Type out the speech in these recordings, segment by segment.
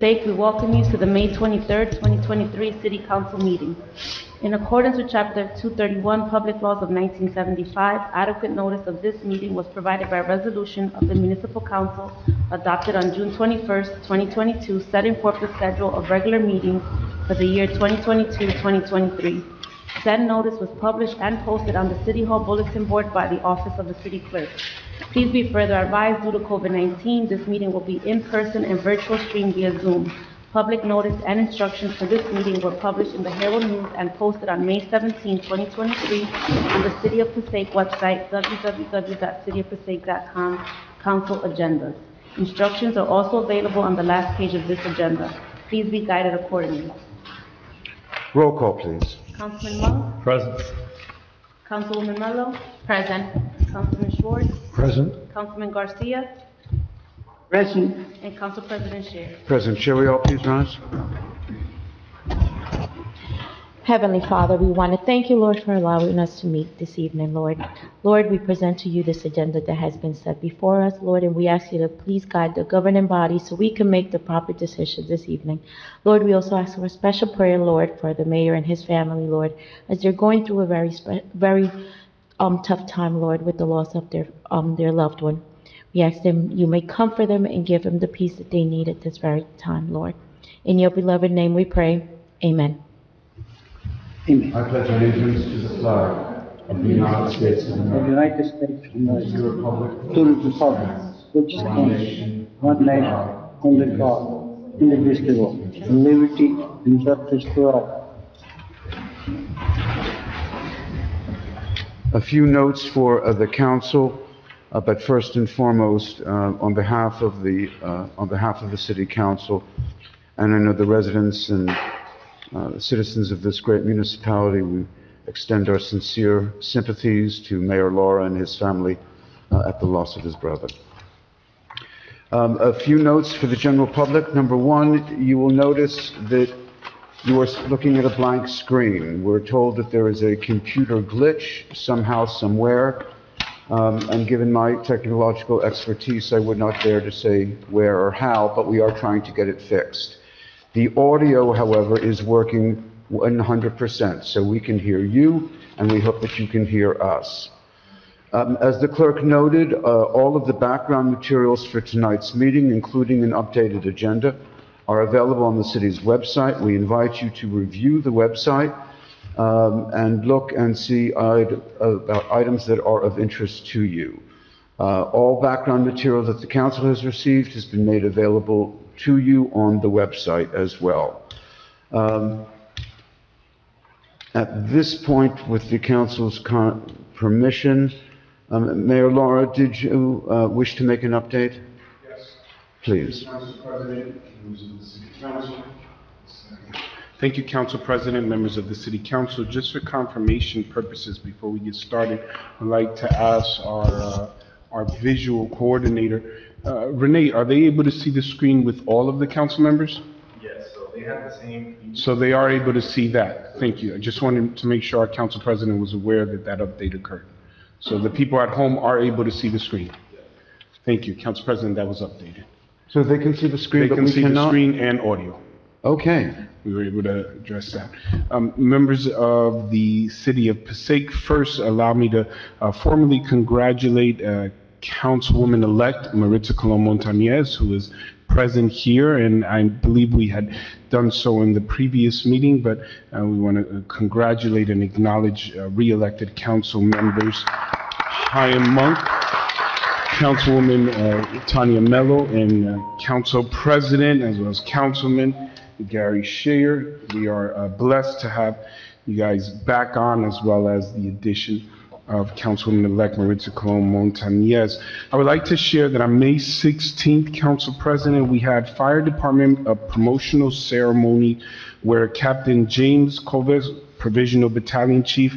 Passaic, we welcome you to the May 23rd, 2023 City Council meeting. In accordance with Chapter 231 Public Laws of 1975, adequate notice of this meeting was provided by resolution of the Municipal Council adopted on June 21st, 2022, setting forth the schedule of regular meetings for the year 2022-2023. Said notice was published and posted on the City Hall Bulletin Board by the Office of the City Clerk. Please be further advised, due to COVID-19, this meeting will be in person and virtual stream via Zoom. Public notice and instructions for this meeting were published in the Herald News and posted on May 17, 2023 on the City of Passaic website, www.cityofpassaic.com, Council Agendas. Instructions are also available on the last page of this agenda. Please be guided accordingly. Roll call, please. Councilman Monk? Present. Councilwoman Mello? Present. Councilman Schwartz? Present. Councilman Garcia? Present. And Council President Sher. Present. Shall we all please rise? Heavenly Father, we want to thank you, Lord, for allowing us to meet this evening, Lord. Lord, we present to you this agenda that has been set before us, Lord, and we ask you to please guide the governing body so we can make the proper decisions this evening. Lord, we also ask for a special prayer, Lord, for the mayor and his family, Lord, as they're going through a very tough time, Lord, with the loss of their loved one. We ask them you may comfort them and give them the peace that they need at this very time, Lord. In your beloved name we pray. Amen. Amen. I pledge allegiance to the flag of the United States of The America, United States of America, to the republic to the republic, which stands one nation, under God, indivisible, with liberty and justice for all. A few notes for the council, but first and foremost, on behalf of the City Council, and I know the residents and citizens of this great municipality, we extend our sincere sympathies to Mayor Laura and his family at the loss of his brother. A few notes for the general public. Number one, you will notice that you are looking at a blank screen. We're told that there is a computer glitch somehow, somewhere, and given my technological expertise, I would not dare to say where or how, but we are trying to get it fixed. The audio, however, is working 100%, so we can hear you, and we hope that you can hear us. As the clerk noted, all of the background materials for tonight's meeting, including an updated agenda, are available on the city's website. We invite you to review the website and look and see about items that are of interest to you. All background material that the council has received has been made available to you on the website as well. At this point, with the council's permission, Mayor Laura, did you wish to make an update? Yes. Please. Council President, members of the City Council. Thank you, Council President, members of the City Council. Just for confirmation purposes, before we get started, I'd like to ask our visual coordinator, Renee, are they able to see the screen with all of the council members? Yes, so they have the same. So they are able to see that. Thank you. I just wanted to make sure our council president was aware that that update occurred. So the people at home are able to see the screen. Thank you, Council President, that was updated. So they can see the screen, They but can we see the cannot? screen and audio. Okay. We were able to address that. Members of the City of Passaic, first allow me to formally congratulate Councilwoman-elect Maritza Colon Montañez, who is present here, and I believe we had done so in the previous meeting, but we want to congratulate and acknowledge re-elected council members Chaim Monk, Councilwoman Tanya Mello, and Council President, as well as Councilman Gary Sher. We are blessed to have you guys back on, as well as the addition of Councilwoman-elect Maritza Colon Montañez. I would like to share that on May 16th, Council President, we had Fire Department a promotional ceremony where Captain James Coves, Provisional Battalion Chief,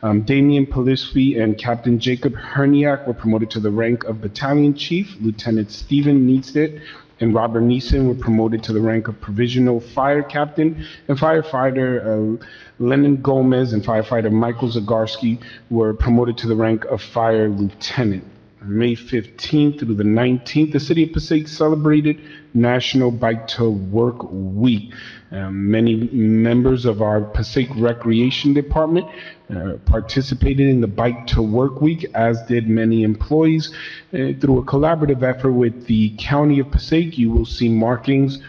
Damian Polisfi, and Captain Jacob Herniak were promoted to the rank of Battalion Chief. Lieutenant Stephen Neestet and Robert Neeson were promoted to the rank of Provisional Fire Captain, and Firefighter Lennon Gomez and Firefighter Michael Zagarsky were promoted to the rank of Fire Lieutenant. May 15th through the 19th, the City of Passaic celebrated National Bike to Work Week. Many members of our Passaic Recreation Department participated in the Bike to Work Week, as did many employees. Through a collaborative effort with the County of Passaic, you will see markings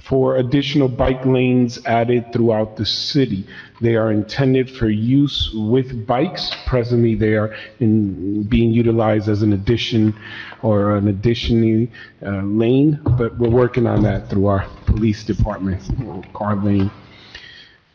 for additional bike lanes added throughout the city. They are intended for use with bikes. Presently, they are being utilized as an addition or an additional lane, but we're working on that through our police department, car lane.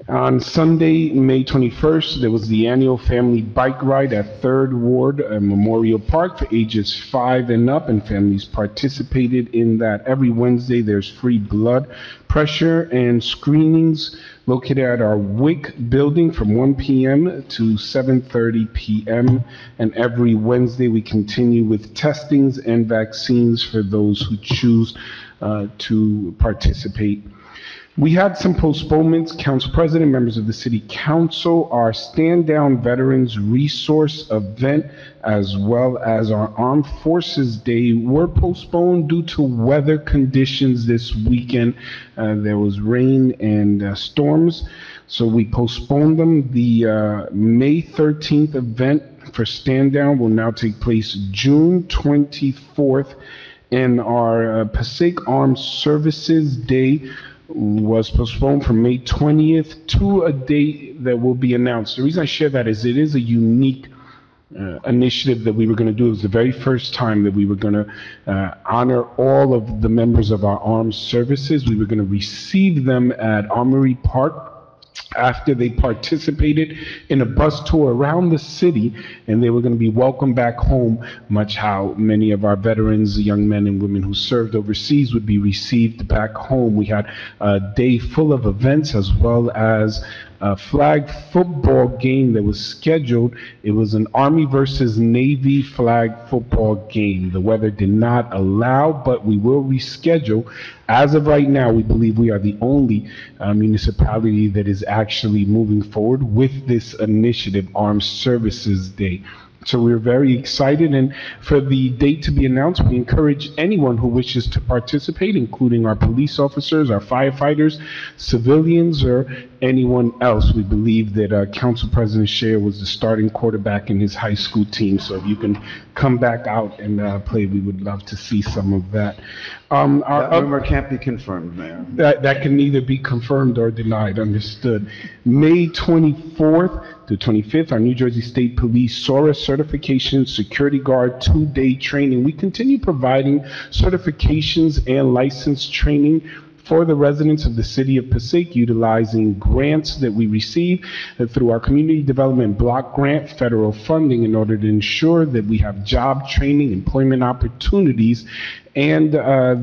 On Sunday, May 21st, there was the annual family bike ride at 3rd Ward Memorial Park for ages 5 and up, and families participated in that. Every Wednesday, there's free blood pressure and screenings located at our WIC building from 1 p.m. to 7:30 p.m. And every Wednesday, we continue with testings and vaccines for those who choose to participate. We had some postponements. Council President, members of the City Council, our Stand Down Veterans Resource event, as well as our Armed Forces Day, were postponed due to weather conditions this weekend. There was rain and storms, so we postponed them. The May 13th event for Stand Down will now take place June 24th, and our Passaic Armed Services Day was postponed from May 20th to a date that will be announced. The reason I share that is it is a unique initiative that we were going to do. It was the very first time that we were going to honor all of the members of our armed services. We were going to receive them at Armory Park after they participated in a bus tour around the city, and they were going to be welcomed back home, much how many of our veterans, young men and women who served overseas, would be received back home. We had a day full of events, as well as a flag football game that was scheduled. It was an Army versus Navy flag football game. The weather did not allow, but we will reschedule. As of right now, we believe we are the only municipality that is actually moving forward with this initiative, Armed Services Day. So we're very excited, and for the date to be announced, we encourage anyone who wishes to participate, including our police officers, our firefighters, civilians, or anyone else. We believe that Council President Scheer was the starting quarterback in his high school team, so if you can come back out and play, we would love to see some of that. That rumor can't be confirmed, Mayor. That can neither be confirmed or denied, understood. May 24th to 25th, our New Jersey State Police SORA Certification Security Guard 2-day training. We continue providing certifications and license training for the residents of the City of Passaic, utilizing grants that we receive through our Community Development Block Grant federal funding in order to ensure that we have job training, employment opportunities, and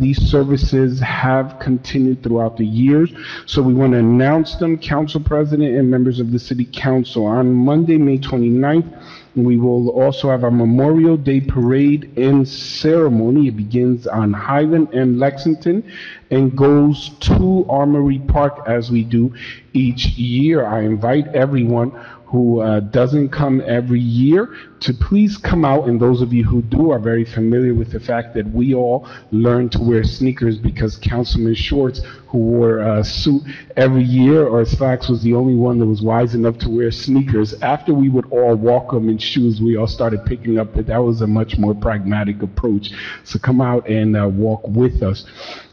these services have continued throughout the years. So we want to announce them, Council President and members of the City Council. On Monday, May 29th, we will also have our Memorial Day Parade and Ceremony. It begins on Highland and Lexington and goes to Armory Park as we do each year. I invite everyone who doesn't come every year to please come out, and those of you who do are very familiar with the fact that we all learned to wear sneakers because Councilman Schwartz, who wore a suit every year, or slacks, was the only one that was wise enough to wear sneakers. After we would all walk them in shoes, we all started picking up that that was a much more pragmatic approach. So come out and walk with us.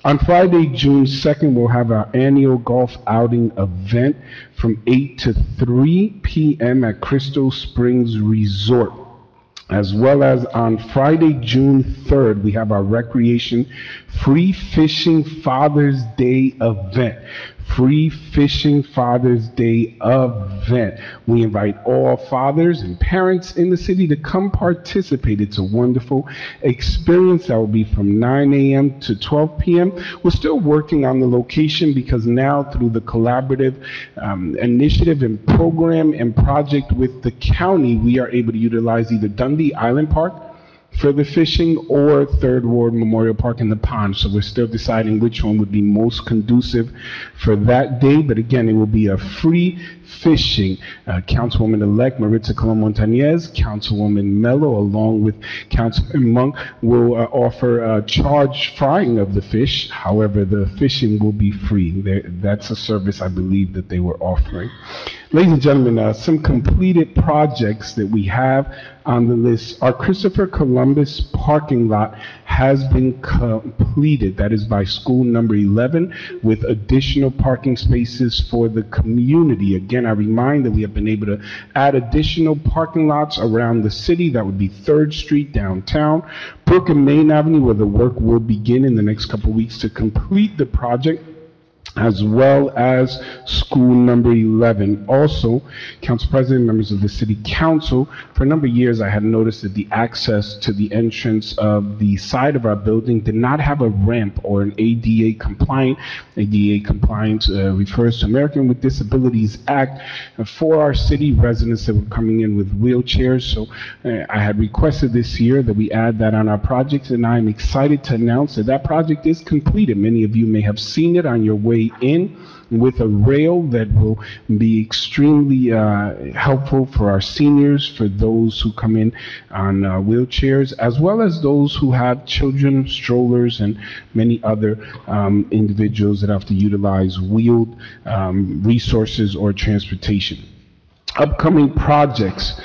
On Friday, June 2nd, we'll have our annual golf outing event from 8 to 3 p.m. at Crystal Springs Resort. As well as on Friday, June 3rd, we have our Recreation Free Fishing Father's Day event. Free Fishing Father's Day event. We invite all fathers and parents in the city to come participate. It's a wonderful experience that will be from 9 a.m. to 12 p.m. We're still working on the location because now through the collaborative initiative and program and project with the county, we are able to utilize either Dundee Island Park, for the fishing, or Third Ward Memorial Park in the pond. So we're still deciding which one would be most conducive for that day. But again, it will be a free fishing. Councilwoman-elect Maritza Colon Montañez, Councilwoman Mello, along with Councilman Monk, will offer charge frying of the fish. However, the fishing will be free. That's a service I believe that they were offering. Ladies and gentlemen, some completed projects that we have on the list. Our Christopher Columbus parking lot has been completed. That is by school number 11, with additional parking spaces for the community. Again, I remind that we have been able to add additional parking lots around the city. That would be 3rd Street downtown, Brook and Main Avenue, where the work will begin in the next couple of weeks to complete the project, as well as school number 11. Also, Council President, members of the City Council, for a number of years I had noticed that the access to the entrance of the side of our building did not have a ramp or an ADA compliant. ADA compliance refers to American with Disabilities Act for our city residents that were coming in with wheelchairs. So I had requested this year that we add that on our project, and I'm excited to announce that that project is completed. Many of you may have seen it on your way in, with a rail that will be extremely helpful for our seniors, for those who come in on wheelchairs, as well as those who have children, strollers, and many other individuals that have to utilize wheeled resources or transportation. Upcoming projects.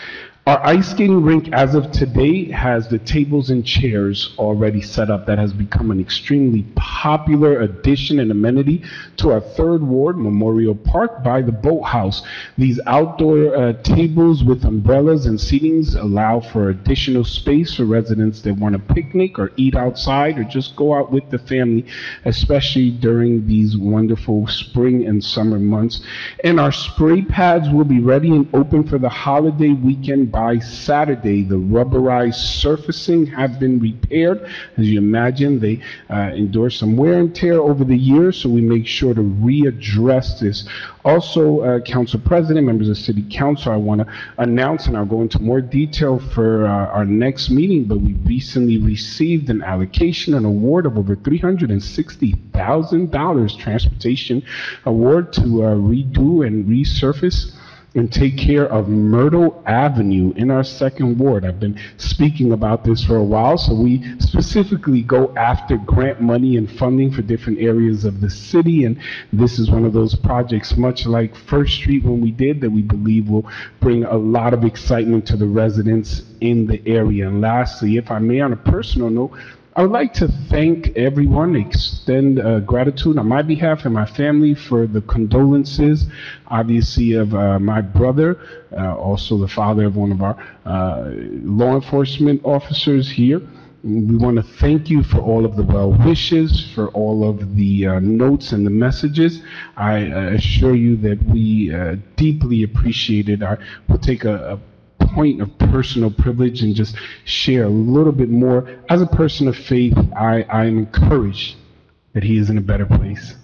Our ice skating rink, as of today, has the tables and chairs already set up. That has become an extremely popular addition and amenity to our 3rd Ward Memorial Park by the Boathouse. These outdoor tables with umbrellas and seatings allow for additional space for residents that want to picnic or eat outside or just go out with the family, especially during these wonderful spring and summer months. And our spray pads will be ready and open for the holiday weekend by Saturday. The rubberized surfacing have been repaired. As you imagine, they endure some wear and tear over the years, so we make sure to readdress this. Also, Council President, members of City Council, I want to announce, and I'll go into more detail for our next meeting, but we recently received an allocation, an award of over $360,000 transportation award to redo and resurface and take care of Myrtle Avenue in our 2nd Ward. I've been speaking about this for a while, so we specifically go after grant money and funding for different areas of the city, and this is one of those projects, much like 1st Street when we did, that we believe will bring a lot of excitement to the residents in the area. And lastly, if I may, on a personal note, I would like to thank everyone, extend gratitude on my behalf and my family for the condolences, obviously, of my brother, also the father of one of our law enforcement officers here. We want to thank you for all of the well wishes, for all of the notes and the messages. I assure you that we deeply appreciate it. We'll take a point of personal privilege and just share a little bit more. As a person of faith, I am encouraged that he is in a better place,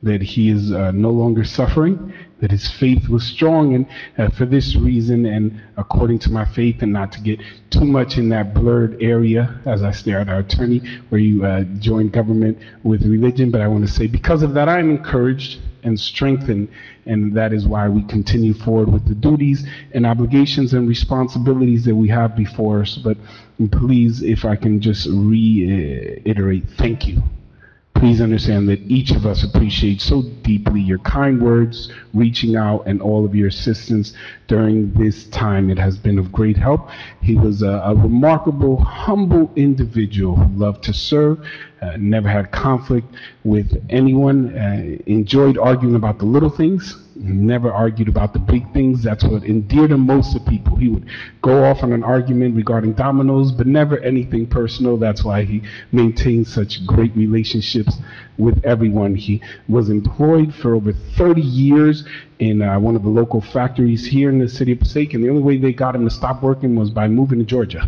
that he is no longer suffering, that his faith was strong, and for this reason, and according to my faith, and not to get too much in that blurred area as I stare at our attorney, where you join government with religion, but I want to say because of that, I am encouraged and strengthened, and that is why we continue forward with the duties and obligations and responsibilities that we have before us. But please, if I can just reiterate, thank you. Please understand that each of us appreciates so deeply your kind words, reaching out, and all of your assistance during this time. It has been of great help. He was a remarkable, humble individual who loved to serve, never had conflict with anyone, enjoyed arguing about the little things, never argued about the big things. That's what endeared him most to people. He would go off on an argument regarding dominoes, but never anything personal. That's why he maintained such great relationships with everyone. He was employed for over 30 years in one of the local factories here in the city of Passaic, and the only way they got him to stop working was by moving to Georgia.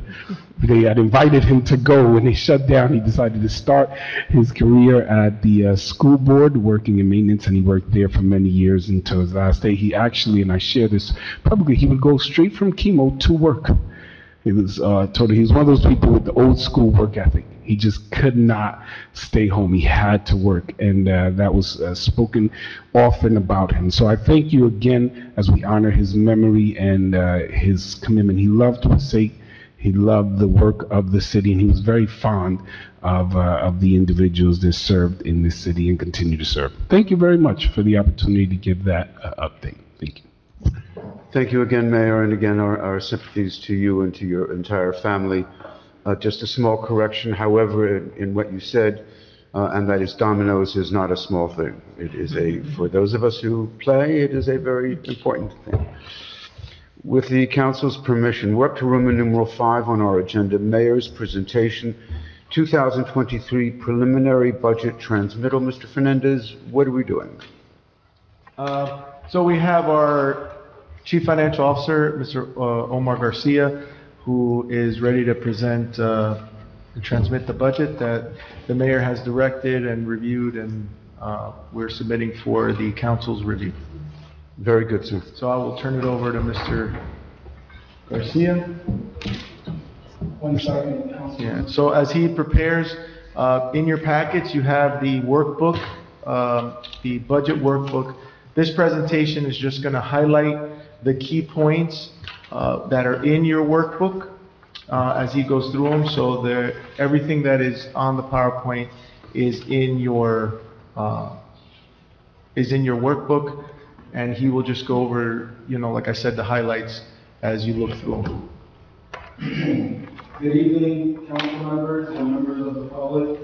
They had invited him to go. When they shut down, he decided to start his career at the school board, working in maintenance, and he worked there for many years until his last day. He actually, and I share this publicly, he would go straight from chemo to work. He was he was one of those people with the old school work ethic. He just could not stay home. He had to work, and that was spoken often about him. So I thank you again as we honor his memory and his commitment. He loved Passaic. He loved the work of the city, and he was very fond of the individuals that served in this city and continue to serve. Thank you very much for the opportunity to give that update. Thank you. Thank you again, Mayor, and again, our sympathies to you and to your entire family. Just a small correction, however, in what you said, and that is dominoes is not a small thing. It is for those of us who play, it is a very important thing. With the council's permission, we're up to Roman numeral 5 on our agenda, Mayor's presentation, 2023 preliminary budget transmittal. Mr. Fernandez, what are we doing? So we have our Chief Financial Officer, Mr. Omar Garcia, who is ready to present and transmit the budget that the mayor has directed and reviewed, and we're submitting for the council's review. Very good, sir. So I will turn it over to Mr. Garcia. 1 second, Council. Yeah, so as he prepares, in your packets, you have the workbook, the budget workbook. This presentation is just going to highlight the key points that are in your workbook as he goes through them. So everything that is on the PowerPoint is in your workbook, and he will just go over, like I said, the highlights as you look through them. Good evening, council members and members of the public.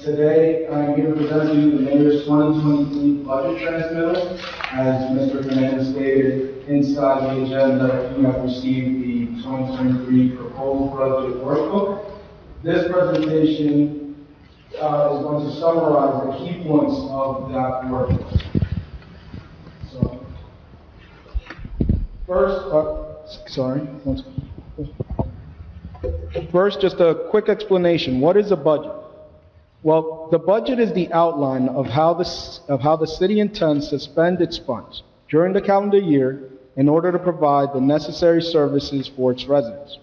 Today, I'm here to present to you the mayor's 2023 budget transmittal. As Mr. Fernandez stated, inside the agenda, you have received the 2023 proposed budget workbook. This presentation is going to summarize the key points of that workbook. So, First, just a quick explanation. What is a budget? Well, the budget is the outline of how the city intends to spend its funds during the calendar year in order to provide the necessary services for its residents.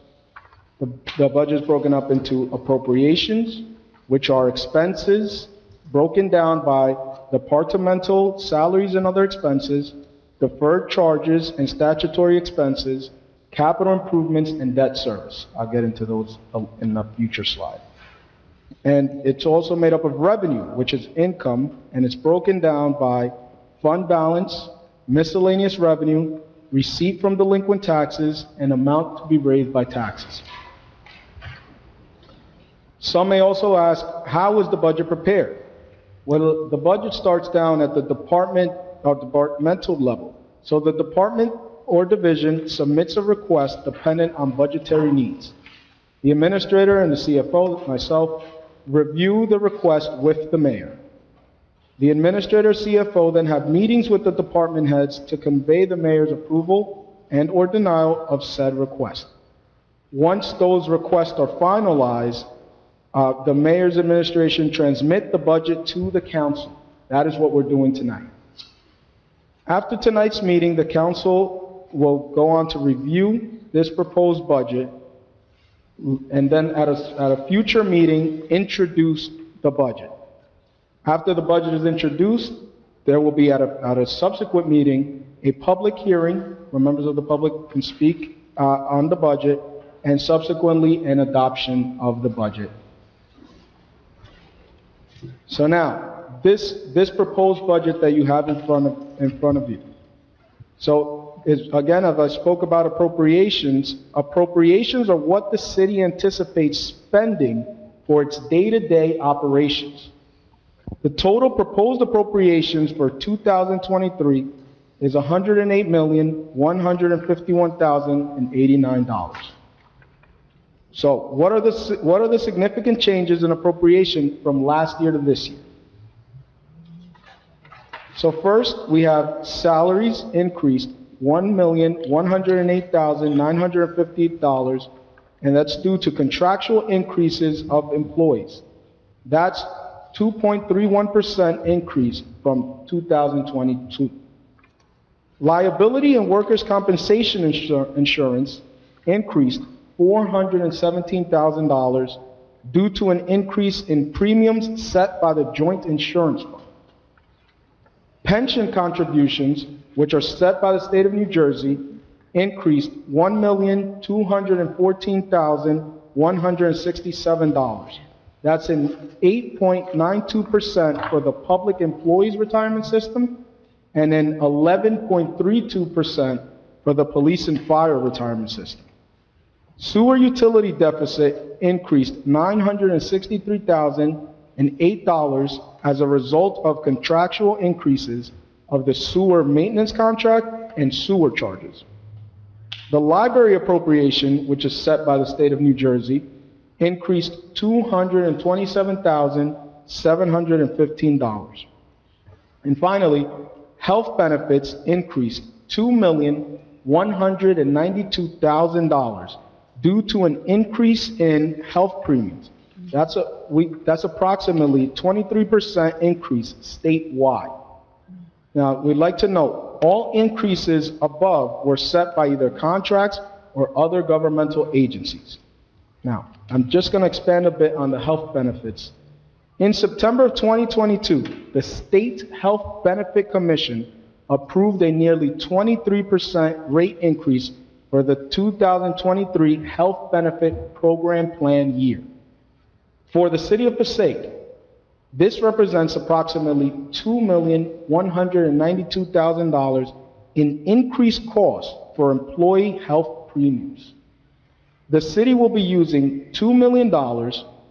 The budget is broken up into appropriations, which are expenses broken down by departmental salaries and other expenses, deferred charges and statutory expenses, capital improvements, and debt service. I'll get into those in a future slide. And it's also made up of revenue, which is income, and it's broken down by fund balance, miscellaneous revenue, receipt from delinquent taxes, and amount to be raised by taxes. Some may also ask, how is the budget prepared? Well, the budget starts down at the department or departmental level. So the department or division submits a request dependent on budgetary needs. The administrator and the CFO, myself, review the request with the mayor. The administrator, CFO, then have meetings with the department heads to convey the mayor's approval and or denial of said request. Once those requests are finalized, the mayor's administration transmit the budget to the council. That is what we're doing tonight. After tonight's meeting, the council will go on to review this proposed budget, and then at a future meeting, introduce the budget. After the budget is introduced, there will be at a subsequent meeting, a public hearing where members of the public can speak on the budget, and subsequently an adoption of the budget. So now, this proposed budget that you have in front of you. So, again, as I spoke about appropriations are what the city anticipates spending for its day-to-day operations. The total proposed appropriations for 2023 is $108,151,089. So, what are the significant changes in appropriation from last year to this year? So first, we have salaries increased $1,108,950, and that's due to contractual increases of employees. That's 2.31% increase from 2022. Liability and workers' compensation insurance increased $417,000 due to an increase in premiums set by the Joint Insurance Fund. Pension contributions, which are set by the state of New Jersey, increased $1,214,167. That's an 8.92% for the public employees retirement system and an 11.32% for the police and fire retirement system. Sewer utility deficit increased $963,008 as a result of contractual increases of the sewer maintenance contract and sewer charges. The library appropriation, which is set by the state of New Jersey, increased $227,715. And finally, health benefits increased $2,192,000 due to an increase in health premiums. That's approximately 23% increase statewide. Now, we'd like to note, all increases above were set by either contracts or other governmental agencies. Now, I'm just going to expand a bit on the health benefits. In September of 2022, the State Health Benefit Commission approved a nearly 23% rate increase for the 2023 Health Benefit Program Plan year. For the city of Passaic, this represents approximately $2,192,000 in increased costs for employee health premiums. The city will be using $2 million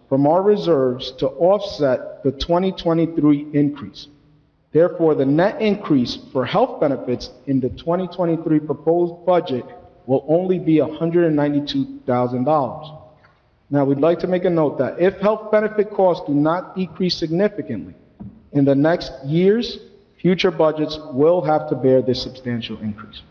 from our reserves to offset the 2023 increase. Therefore, the net increase for health benefits in the 2023 proposed budget will only be $192,000. Now, we'd like to make a note that if health benefit costs do not decrease significantly in the next years, future budgets will have to bear this substantial increase.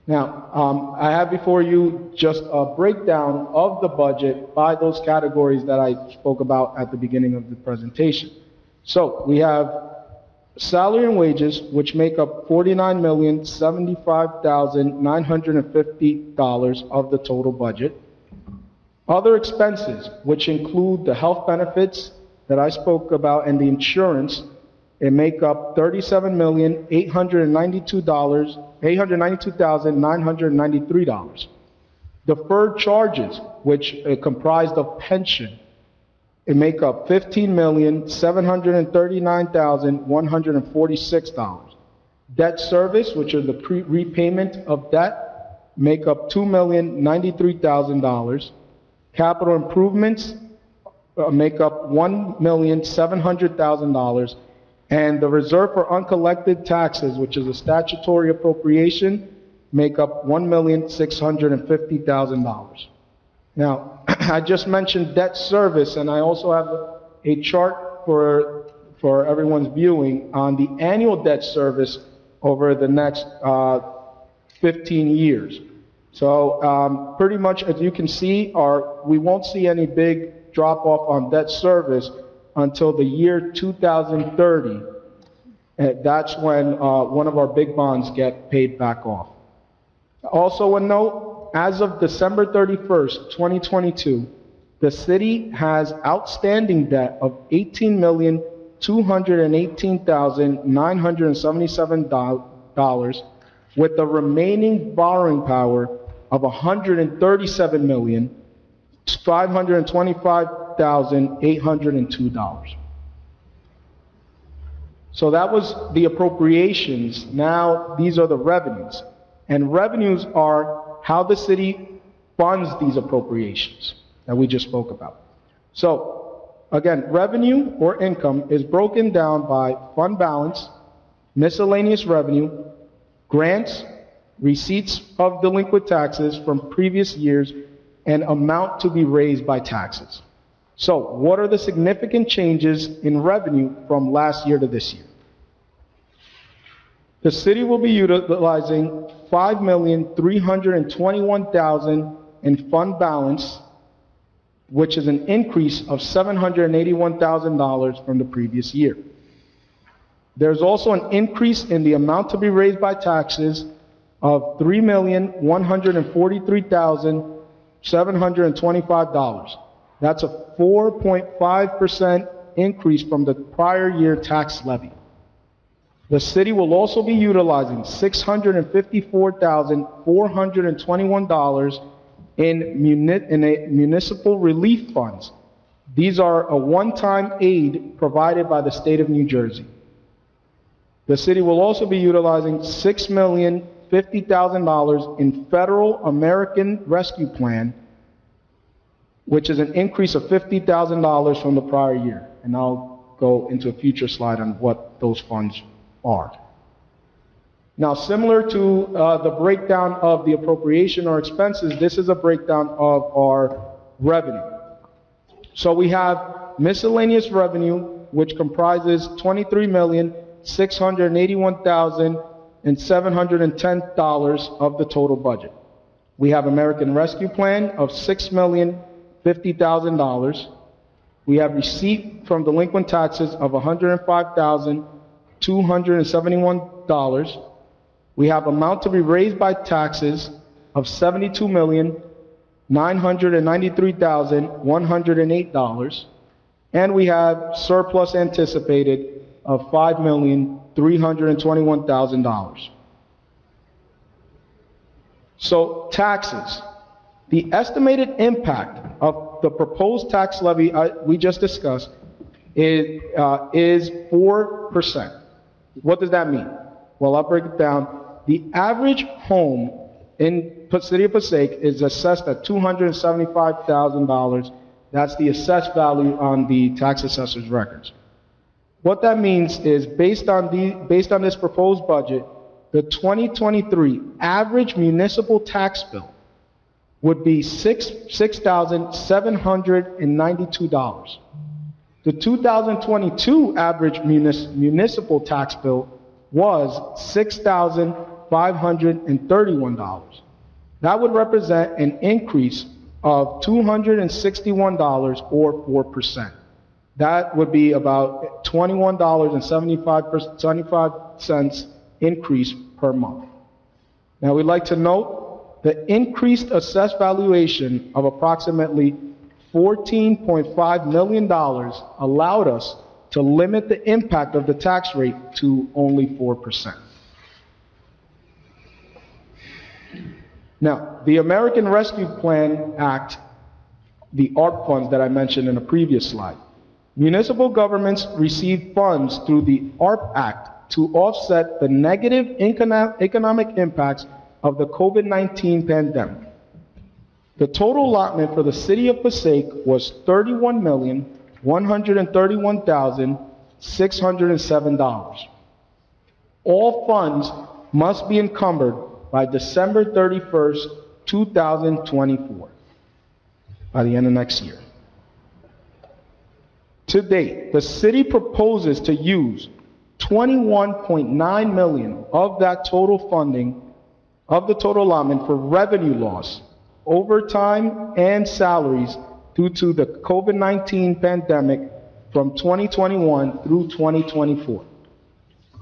Now, I have before you just a breakdown of the budget by those categories that I spoke about at the beginning of the presentation. So, we have salary and wages, which make up $49,075,950 of the total budget. Other expenses, which include the health benefits that I spoke about and the insurance, it make up $37,892,993. Deferred charges, which are comprised of pension, it make up $15,739,146. Debt service, which are the repayment of debt, make up $2,093,000. Capital improvements make up $1,700,000, and the reserve for uncollected taxes, which is a statutory appropriation, make up $1,650,000. Now, I just mentioned debt service, and I also have a chart for everyone's viewing on the annual debt service over the next 15 years. So pretty much, as you can see, we won't see any big drop-off on debt service until the year 2030. That's when one of our big bonds get paid back off. Also a note, as of December 31st, 2022, the city has outstanding debt of $18,218,977 with the remaining borrowing power of $137,525,802. So that was the appropriations. Now these are the revenues. And revenues are how the city funds these appropriations that we just spoke about. So again, revenue or income is broken down by fund balance, miscellaneous revenue, grants, receipts of delinquent taxes from previous years, and amount to be raised by taxes. So, what are the significant changes in revenue from last year to this year? The city will be utilizing $5,321,000 in fund balance, which is an increase of $781,000 from the previous year. There's also an increase in the amount to be raised by taxes of $3,143,725. That's a 4.5% increase from the prior year tax levy. The city will also be utilizing $654,421 in municipal relief funds. These are a one-time aid provided by the state of New Jersey. The city will also be utilizing $6,050,000 in Federal American Rescue Plan, which is an increase of $50,000 from the prior year. And I'll go into a future slide on what those funds are. Now, similar to the breakdown of the appropriation or expenses, this is a breakdown of our revenue. So we have miscellaneous revenue, which comprises $23,681,710 of the total budget. We have American Rescue Plan of $6,050,000. We have receipt from delinquent taxes of $105,271. We have amount to be raised by taxes of $72,993,108. And we have surplus anticipated of $5,321,000. So taxes. The estimated impact of the proposed tax levy we just discussed is 4%. What does that mean? Well, I'll break it down. The average home in the city of Passaic is assessed at $275,000. That's the assessed value on the tax assessor's records. What that means is based on this proposed budget, the 2023 average municipal tax bill would be $6,792. The 2022 average municipal tax bill was $6,531. That would represent an increase of $261 or 4%. That would be about $21.75 increase per month. Now, we'd like to note the increased assessed valuation of approximately $14.5 million allowed us to limit the impact of the tax rate to only 4%. Now, the American Rescue Plan Act, the ARP funds that I mentioned in a previous slide, municipal governments receive funds through the ARP Act to offset the negative economic impacts of the COVID-19 pandemic. The total allotment for the city of Passaic was $31,131,607. All funds must be encumbered by December 31st, 2024, by the end of next year. To date, the city proposes to use $21.9 million of that total funding, of the total allotment for revenue loss, overtime, and salaries due to the COVID-19 pandemic from 2021 through 2024.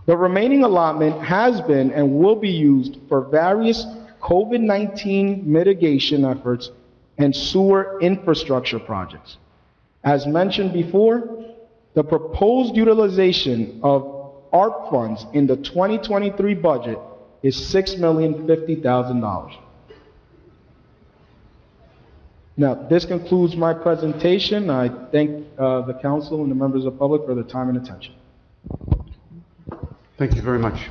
The remaining allotment has been and will be used for various COVID-19 mitigation efforts and sewer infrastructure projects. As mentioned before, the proposed utilization of ARP funds in the 2023 budget is $6,050,000. Now, this concludes my presentation. I thank the council and the members of the public for their time and attention. Thank you very much.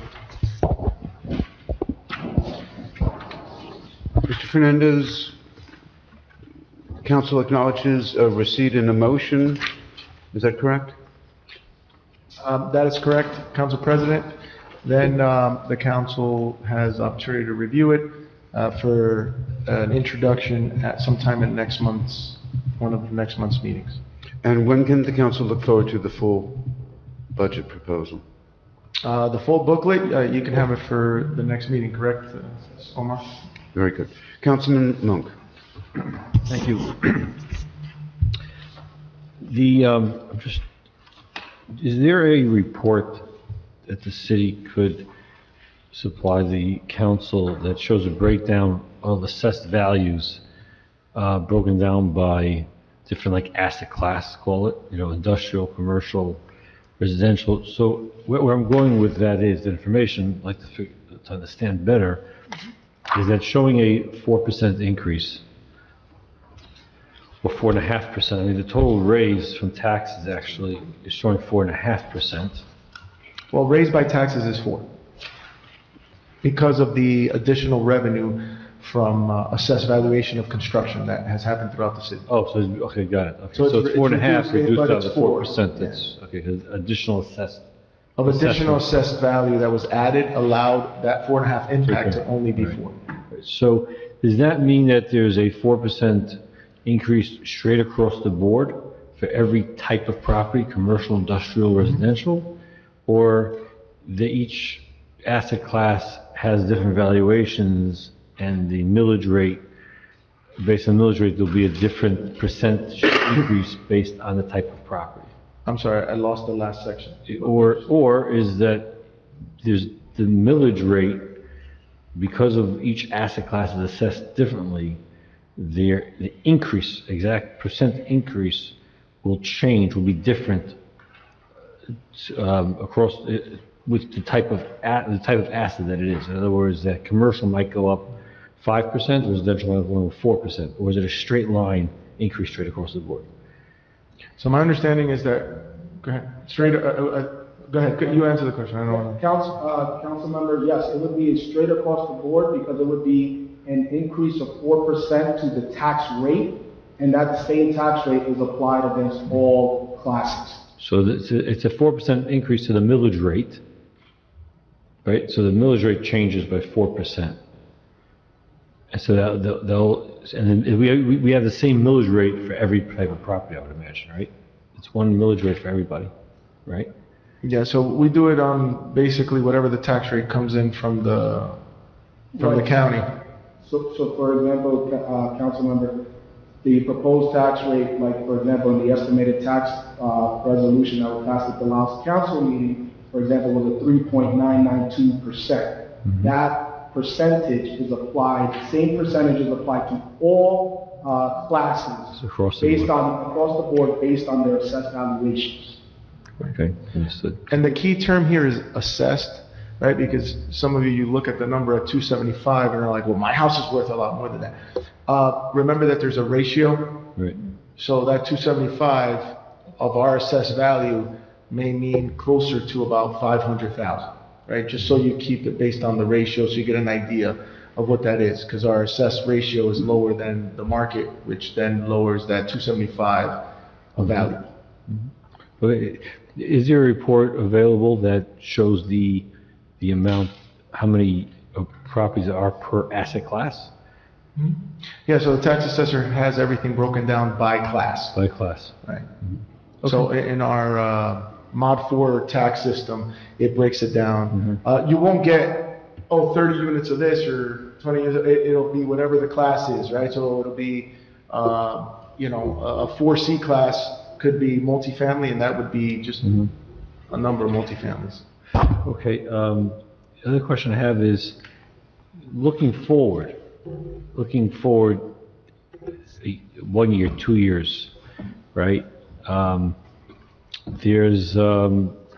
Mr. Fernandez, council acknowledges a receipt and a motion. Is that correct? That is correct, Council President. Then the council has opportunity to review it for an introduction at sometime in next month's, one of the next month's meetings. And when can the council look forward to the full budget proposal? The full booklet, you can have it for the next meeting, correct, Omar? Very good. Councilman Monk. Thank you. Is there a report that the city could supply the council that shows a breakdown of assessed values, broken down by different like asset class, call it, industrial, commercial, residential. So where I'm going with that is the information, I'd like to understand better, is that showing a 4% increase or 4.5%. I mean, the total raise from taxes actually is showing 4.5%. Well, raised by taxes is 4, because of the additional revenue from assessed valuation of construction that has happened throughout the city. Oh, so, okay, got it. Okay, So so it's it's 4.5 reduced, reduced but down it's to 4. 4%. That's, okay, 'cause additional assessed. Of additional assessment. assessed value that was added allowed that 4.5 impact to only be Right. 4. So does that mean that there's a 4% increase straight across the board for every type of property, commercial, industrial, residential? Or that each asset class has different valuations and the millage rate, based on millage rate, there'll be a different percentage increase based on the type of property? I'm sorry, I lost the last section. Or is that there's the millage rate, because of each asset class is assessed differently, the increase, exact percent increase will change, will be different across, with the type of asset that it is. In other words, that commercial might go up 5%, residential might go up 4%, or is it a straight line increase straight across the board? So my understanding is that, go ahead, go ahead, you answer the question, I don't want to. Council member, yes, it would be straight across the board because it would be an increase of 4% to the tax rate, and that same tax rate is applied against all classes. So it's a 4% increase to the millage rate, right? So the millage rate changes by 4%. And so and then we have the same millage rate for every type of property, I would imagine, right? It's one millage rate for everybody, right? Yeah, so we do it on basically whatever the tax rate comes in from the county. So for example, council member, the proposed tax rate, like for example, in the estimated tax resolution that was passed at the last council meeting, for example, was a 3.992%. That percentage is applied, same percentage is applied to all classes Across the based board. across the board based on their assessed valuations. Okay, understood. And the key term here is assessed, right? Because some of you look at the number at 275 and are like, well, my house is worth a lot more than that. Remember that there's a ratio. Right. So that 275 of our assessed value may mean closer to about 500,000, right? Just so you keep it based on the ratio, so you get an idea of what that is, because our assessed ratio is lower than the market, which then lowers that 275 of value. Okay. Is there a report available that shows the amount, how many properties are per asset class? Yeah, so the tax assessor has everything broken down by class. By class. Right. So in our Mod 4 tax system, it breaks it down. You won't get, 30 units of this or 20 units, it'll be whatever the class is, right? So it'll be, a 4C class could be multifamily, and that would be just a number of multifamilies. Okay, the other question I have is, looking forward, 1 year, 2 years, right? There's,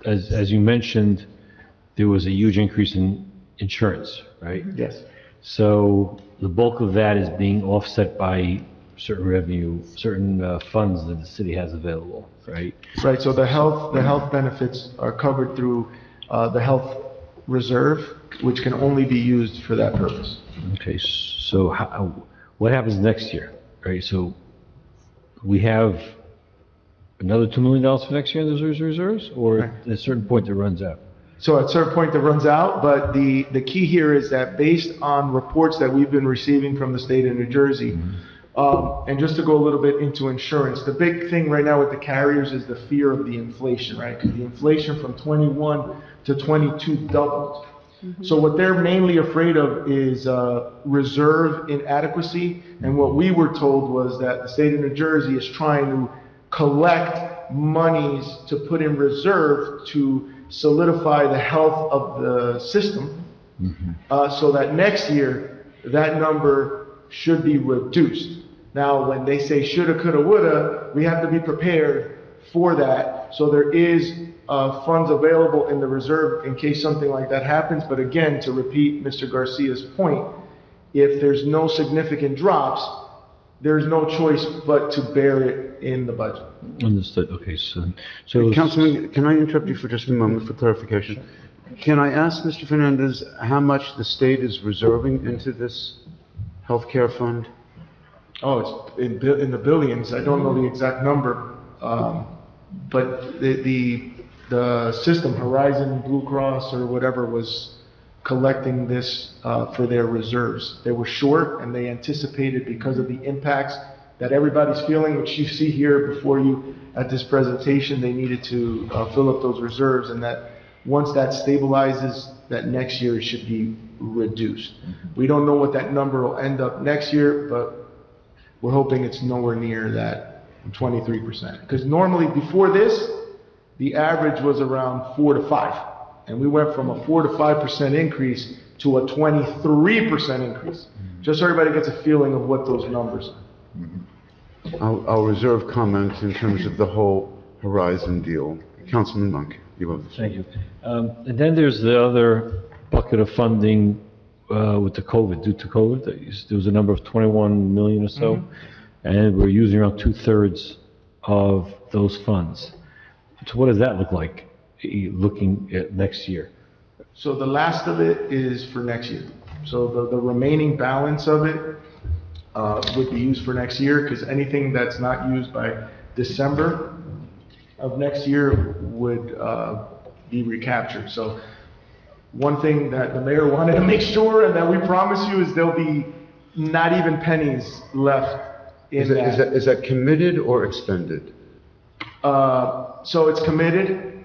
as you mentioned, there was a huge increase in insurance, right? Yes. So the bulk of that is being offset by certain revenue, certain funds that the city has available, right? Right, so the health benefits are covered through the health reserve, which can only be used for that purpose. Okay, so what happens next year, right? So we have another $2 million for next year in those reserves, or Right. at a certain point it runs out? So at a certain point that runs out, but the key here is that based on reports that we've been receiving from the state of New Jersey, and just to go a little bit into insurance, the big thing right now with the carriers is the fear of the inflation, right? Because the inflation from 21 to 22 doubled. So what they're mainly afraid of is reserve inadequacy, and what we were told was that the state of New Jersey is trying to collect monies to put in reserve to solidify the health of the system, So that next year, that number should be reduced. Now, when they say shoulda, coulda, woulda, we have to be prepared for that. So there is funds available in the reserve in case something like that happens. But again, to repeat Mr. Garcia's point, if there's no significant drops, there's no choice but to bear it in the budget. Understood, okay, so. Councilman, can I interrupt you for just a moment for clarification? Can I ask Mr. Fernandez how much the state is reserving into this healthcare fund? Oh, it's in the billions. I don't know the exact number. But the system, Horizon Blue Cross or whatever, was collecting this for their reserves. They were short, and they anticipated, because of the impacts that everybody's feeling, which you see here before you at this presentation, they needed to fill up those reserves, and that once that stabilizes, that next year it should be reduced. We don't know what that number will end up next year, but we're hoping it's nowhere near that 23%. Because normally before this, the average was around 4 to 5. And we went from a 4 to 5% increase to a 23% increase. Just so everybody gets a feeling of what those numbers are. I'll reserve comment in terms of the whole Horizon deal. Councilman Monk, you have the floor. Thank you. And then there's the other bucket of funding with the COVID, due to COVID. There was a number of 21 million or so, and we're using around 2/3 of those funds. So what does that look like, looking at next year? So the last of it is for next year. So the remaining balance of it would be used for next year, because anything that's not used by December of next year would be recaptured. So one thing that the mayor wanted to make sure, and that we promise you, is there'll be not even pennies left in that. Is that committed or expended? So it's committed,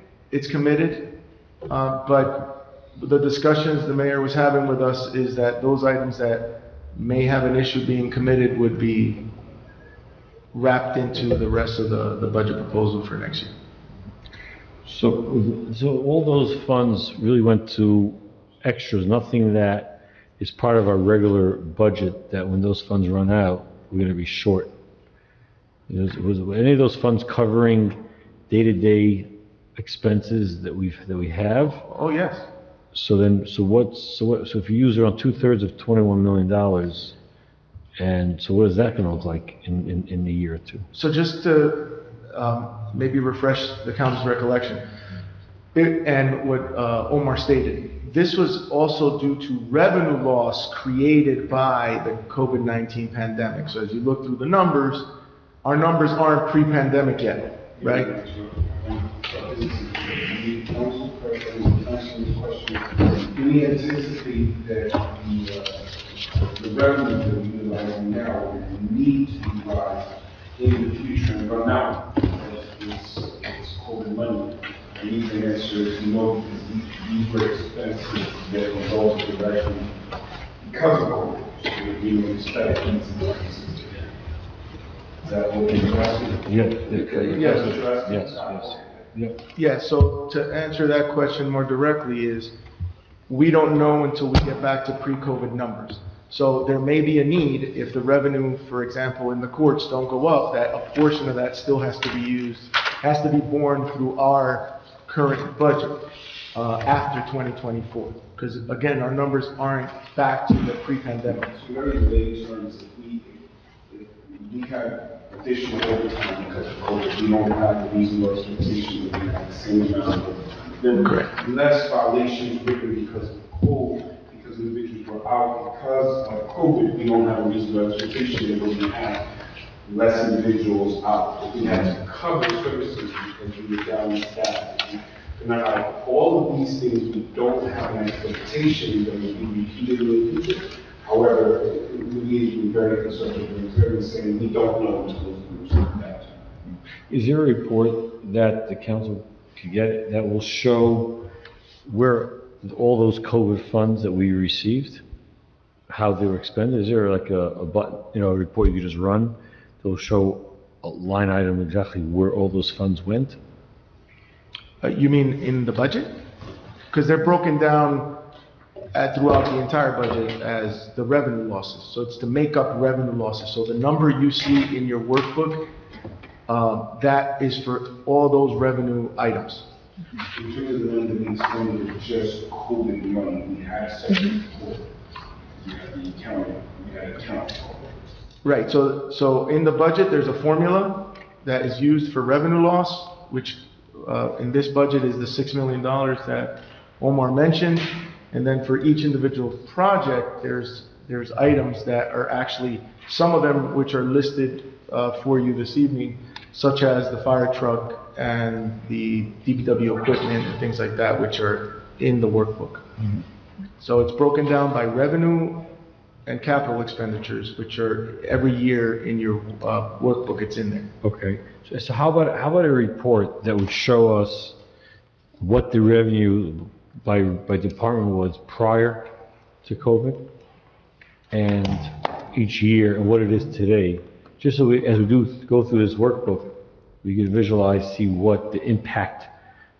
but the discussions the mayor was having with us is that those items that may have an issue being committed would be wrapped into the rest of the budget proposal for next year. So all those funds really went to extras, nothing that is part of our regular budget, that when those funds run out, we're gonna be short. Was any of those funds covering day-to-day expenses that we have? Oh, yes. So if you use around 2/3 of $21 million, and so what is that gonna look like in a year or two? So just to maybe refresh the council's recollection, and what Omar stated, this was also due to revenue loss created by the COVID-19 pandemic. So as you look through the numbers, our numbers aren't pre-pandemic yet, right? Do we anticipate that the revenue that we're utilizing now will need to be utilized in the future and run out as it's COVID money? And even answer is no, because these were expenses that resulted directly because of COVID. So we would expect these increases. Is that what you're asking? Yes. Yeah, so to answer that question more directly is, we don't know until we get back to pre-COVID numbers. So there may be a need, if the revenue, for example, in the courts don't go up, that a portion of that still has to be used, has to be borne through our current budget after 2024. Because again, our numbers aren't back to the pre-pandemic. So very vague terms, if we have additional overtime because of COVID, we don't have the reasonable expectation that we have the same amount of overtime. Then Correct. less violations written because of COVID, because individuals were out because of COVID, we don't have a reasonable expectation that we're going to have less individuals out. If we had to cover services because we were down in staff. And all of these things, we don't have an expectation that will be repeated in the future. However, we need to be very conservative and very saying we don't know until those groups come back. Is there a report that the council could get that will show where all those COVID funds that we received, how they were expended? Is there like a button, a report you could just run that will show a line item exactly where all those funds went? You mean in the budget? Because they're broken down throughout the entire budget as the revenue losses. So it's to make up revenue losses. So the number you see in your workbook, that is for all those revenue items. In terms of the one that means only just COVID money, we had a separate report. We had the accounting, we had account for it. Right, so in the budget, there's a formula that is used for revenue loss, which in this budget is the $6 million that Omar mentioned. And then for each individual project, there's items that are actually, some of them which are listed for you this evening, such as the fire truck and the DPW equipment and things like that, which are in the workbook. So it's broken down by revenue and capital expenditures, which are every year in your workbook, it's in there. Okay, so how about a report that would show us what the revenue by department was prior to COVID and each year and what it is today? Just so as we do go through this workbook, we can visualize, see what the impact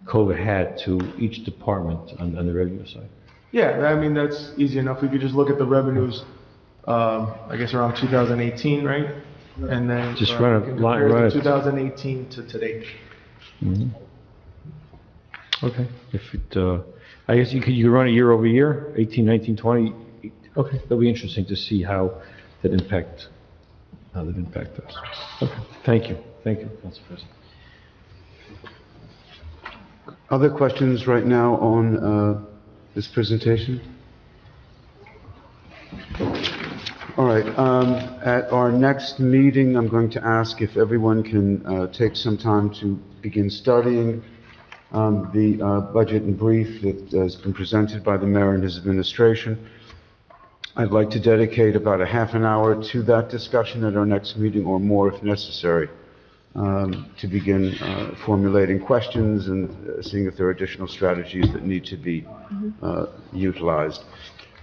COVID had to each department on the revenue side. Yeah, I mean, that's easy enough. We could just look at the revenues, I guess around 2018, right? And then Just run we can a line, compare run it. 2018 to today. Okay, if it, I guess you could run it year over year, 18, 19, 20. Okay, that'll be interesting to see how that impact us. Okay, thank you, Council President. Other questions right now on this presentation? All right, at our next meeting, I'm going to ask if everyone can take some time to begin studying the budget and brief that has been presented by the mayor and his administration. I'd like to dedicate about a half an hour to that discussion at our next meeting, or more if necessary, to begin formulating questions and seeing if there are additional strategies that need to be utilized.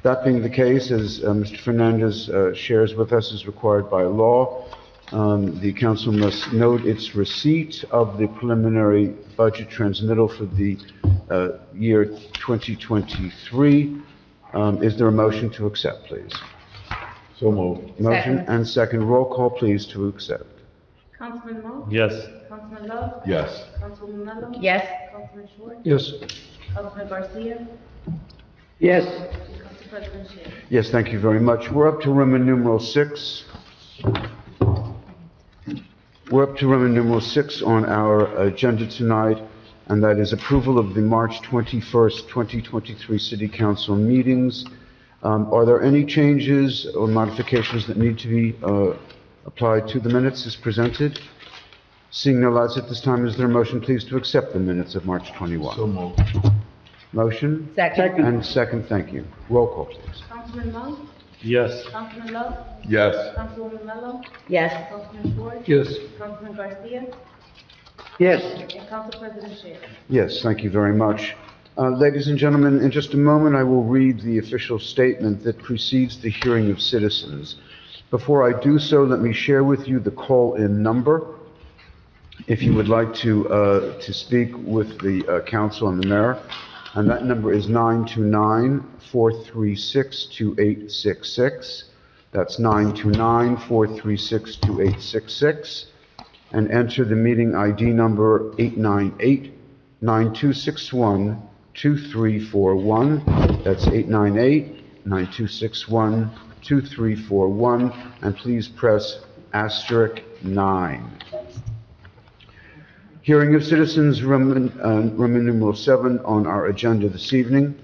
That being the case, as Mr. Fernandez shares with us, is required by law, the council must note its receipt of the preliminary budget transmittal for the year 2023. Is there a motion to accept, please? So moved. Motion Second. and second. Roll call, please, to accept. Councilman Mo? Yes. Councilman Love? Yes. Councilwoman Mello? Yes. Councilman Short? Yes. Councilman Garcia? Yes. Council President Shay? Yes, thank you very much. We're up to Roman numeral 6. We're up to Roman numeral 6 on our agenda tonight, and that is approval of the March 21st, 2023 City Council meetings. Are there any changes or modifications that need to be applied to the minutes as presented? Seeing no lights at this time, is there a motion, please, to accept the minutes of March 21? So moved. Motion? Second. And second, thank you. Roll call, please. Councilman Mo? Yes. Councilman Love? Yes. Councilwoman Mello? Yes. Councilman Short? Yes. Councilman Garcia? Yes. And Council President Shay? Yes, thank you very much. Ladies and gentlemen, in just a moment, I will read the official statement that precedes the hearing of citizens. Before I do so, let me share with you the call-in number. If you would like to speak with the council and the mayor, and that number is 929-436-2866. That's 929-436-2866. And enter the meeting ID number 898-9261-2341. That's 898-9261-2341. And please press *9. Hearing of citizens, Roman numeral 7 on our agenda this evening.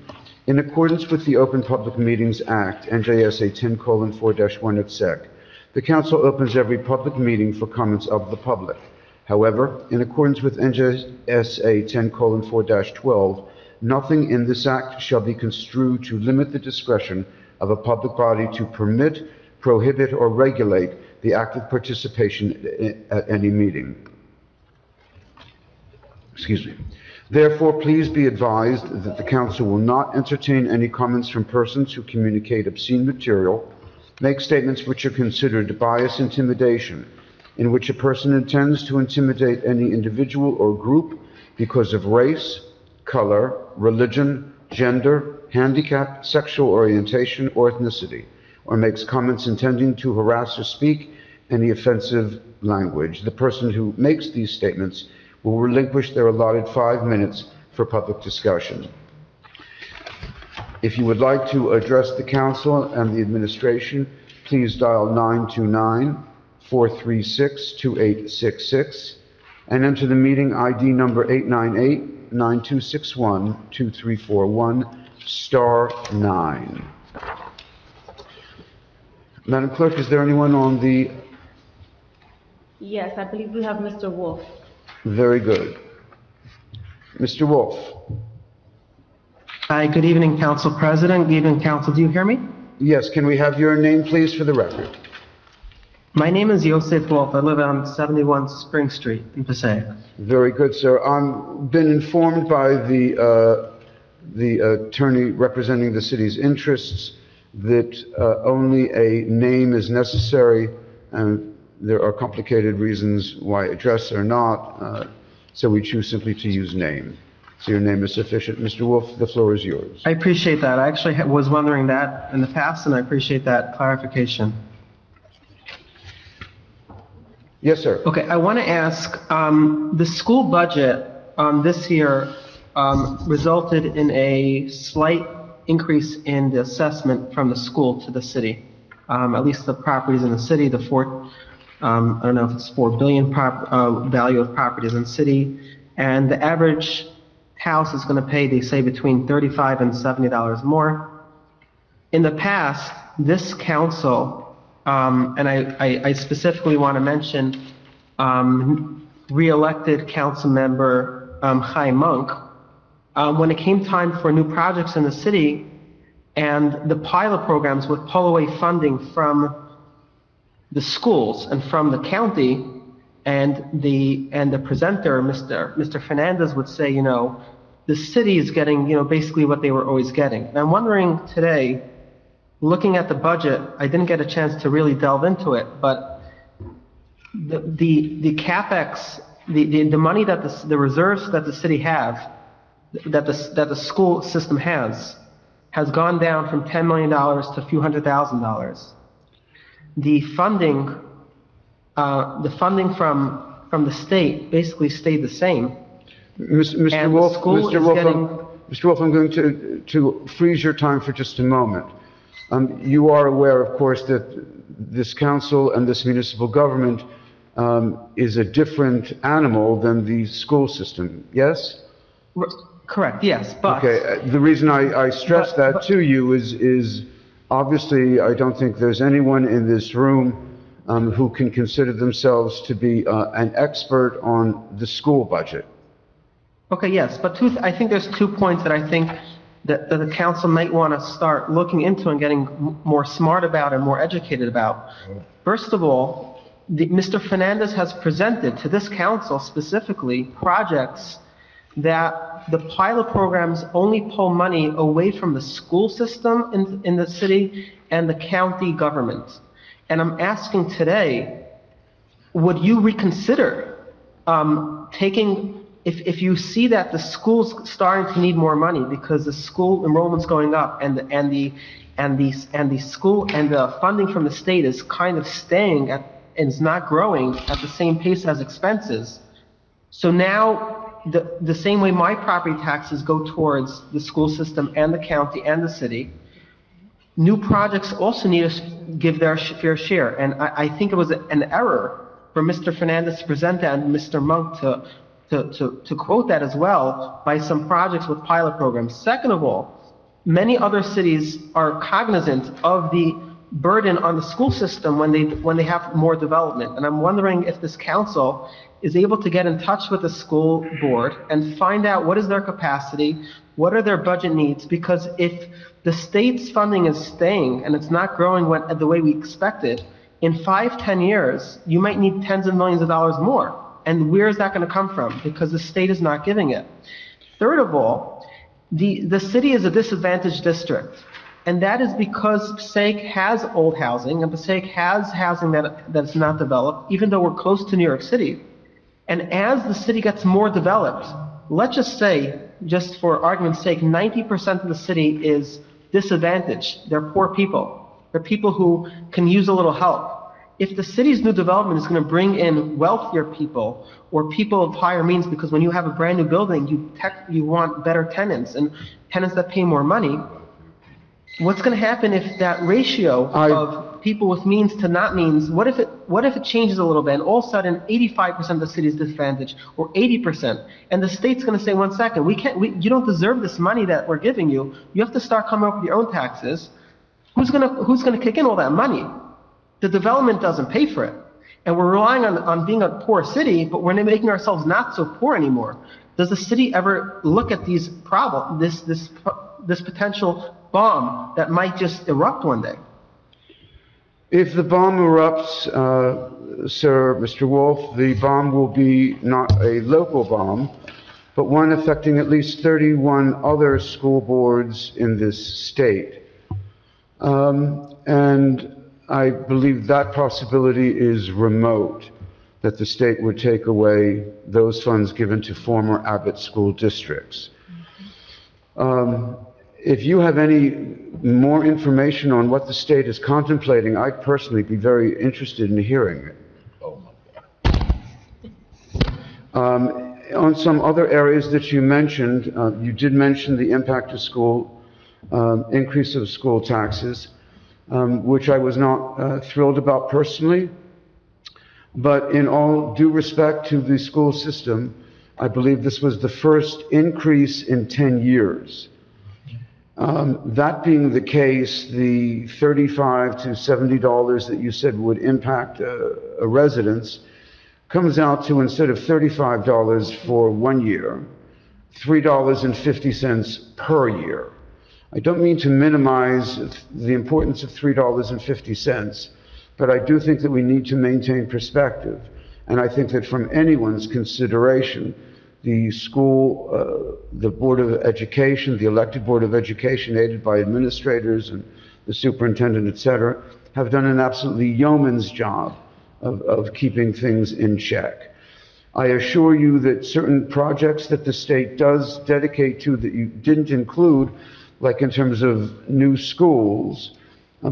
In accordance with the Open Public Meetings Act, NJSA 10:4-1 et sec., the council opens every public meeting for comments of the public. However, in accordance with NJSA 10:4-12, nothing in this act shall be construed to limit the discretion of a public body to permit, prohibit, or regulate the active participation at any meeting. Excuse me. Therefore, please be advised that the council will not entertain any comments from persons who communicate obscene material, make statements which are considered bias intimidation, in which a person intends to intimidate any individual or group because of race, color, religion, gender, handicap, sexual orientation, or ethnicity, or makes comments intending to harass or speak any offensive language. The person who makes these statements will relinquish their allotted 5 minutes for public discussion. If you would like to address the council and the administration, please dial 929-436-2866 and enter the meeting ID number 898-9261-2341, *9. Madam Clerk, is there anyone on the... Yes, I believe we have Mr. Wolf. Very good. Mr. Wolf. Hi, good evening, Council President. Good evening, Council. Do you hear me? Yes, can we have your name, please, for the record? My name is Yosef Wolf. I live on 71 Spring Street in Passaic. Very good, sir. I've been informed by the attorney representing the city's interests that only a name is necessary, and there are complicated reasons why address or not, so we choose simply to use name. So your name is sufficient. Mr. Wolf, the floor is yours. I appreciate that. I actually was wondering that in the past, and I appreciate that clarification. Yes, sir. Okay, I want to ask, the school budget this year resulted in a slight increase in the assessment from the school to the city. At least the properties in the city, I don't know if it's 4 billion value of properties in the city, and the average house is going to pay, they say, between $35 and $70 more. In the past, this council, and I specifically want to mention re-elected council member Chaim Monk, when it came time for new projects in the city and the pilot programs would pull away funding from the schools and from the county, and the presenter, Mr. Fernandez, would say, you know, the city is getting, you know, basically what they were always getting. And I'm wondering today, looking at the budget, I didn't get a chance to really delve into it, but the capex, the money that the reserves that the city have, that the school system has gone down from $10 million to a few $100,000. The funding from the state basically stayed the same. Mr. Wolf, I'm going to freeze your time for just a moment. You are aware, of course, that this council and this municipal government is a different animal than the school system, yes? Correct, yes, but... Okay, the reason I stress that to you is obviously I don't think there's anyone in this room who can consider themselves to be an expert on the school budget. Okay, yes, but I think there's 2 points that I think that the council might want to start looking into and getting more smart about and more educated about. First of all, Mr. Fernandez has presented to this council specifically projects that the pilot programs only pull money away from the school system in the city and the county government. And I'm asking today, would you reconsider taking... If you see that the school's starting to need more money because the school enrollment's going up and the school and the funding from the state is kind of staying at and is not growing at the same pace as expenses. So now the same way my property taxes go towards the school system and the county and the city, new projects also need to give their fair share. And I think it was an error for Mr. Fernandez to present that and Mr. Monk to quote that as well by some projects with pilot programs. Second of all, many other cities are cognizant of the burden on the school system when they have more development. And I'm wondering if this council is able to get in touch with the school board and find out what is their capacity, what are their budget needs, because if the state's funding is staying and it's not growing the way we expected, in 5-10 years, you might need tens of millions of dollars more. And where is that going to come from? Because the state is not giving it. Third of all, the city is a disadvantaged district. And that is because Passaic has old housing and Passaic has housing that's not developed, even though we're close to New York City. And as the city gets more developed, let's just say just for argument's sake, 90% of the city is disadvantaged. They're poor people. They're people who can use a little help. If the city's new development is going to bring in wealthier people or people of higher means, because when you have a brand new building, you want better tenants and tenants that pay more money, what's going to happen if that ratio of people with means to not means, what if it changes a little bit and all of a sudden 85% of the city is disadvantaged or 80%, and the state's going to say, 1 second, you don't deserve this money that we're giving you. You have to start coming up with your own taxes. Who's going to kick in all that money? The development doesn't pay for it. And we're relying on being a poor city, but we're making ourselves not so poor anymore. Does the city ever look at these problems, this potential bomb that might just erupt one day? If the bomb erupts, sir, Mr. Wolf, the bomb will be not a local bomb, but one affecting at least 31 other school boards in this state. And I believe that possibility is remote, that the state would take away those funds given to former Abbott school districts. If you have any more information on what the state is contemplating, I'd personally be very interested in hearing it. On some other areas that you mentioned, you did mention the impact of school, increase of school taxes, which I was not thrilled about personally. But in all due respect to the school system, I believe this was the first increase in 10 years. That being the case, the $35 to $70 that you said would impact a residence comes out to, instead of $35 for 1 year, $3.50 per year. I don't mean to minimize the importance of $3.50, but I do think that we need to maintain perspective. And I think that from anyone's consideration, the school, the Board of Education, the elected Board of Education, aided by administrators and the superintendent, et cetera, have done an absolutely yeoman's job of keeping things in check. I assure you that certain projects that the state does dedicate to that you didn't include, like in terms of new schools,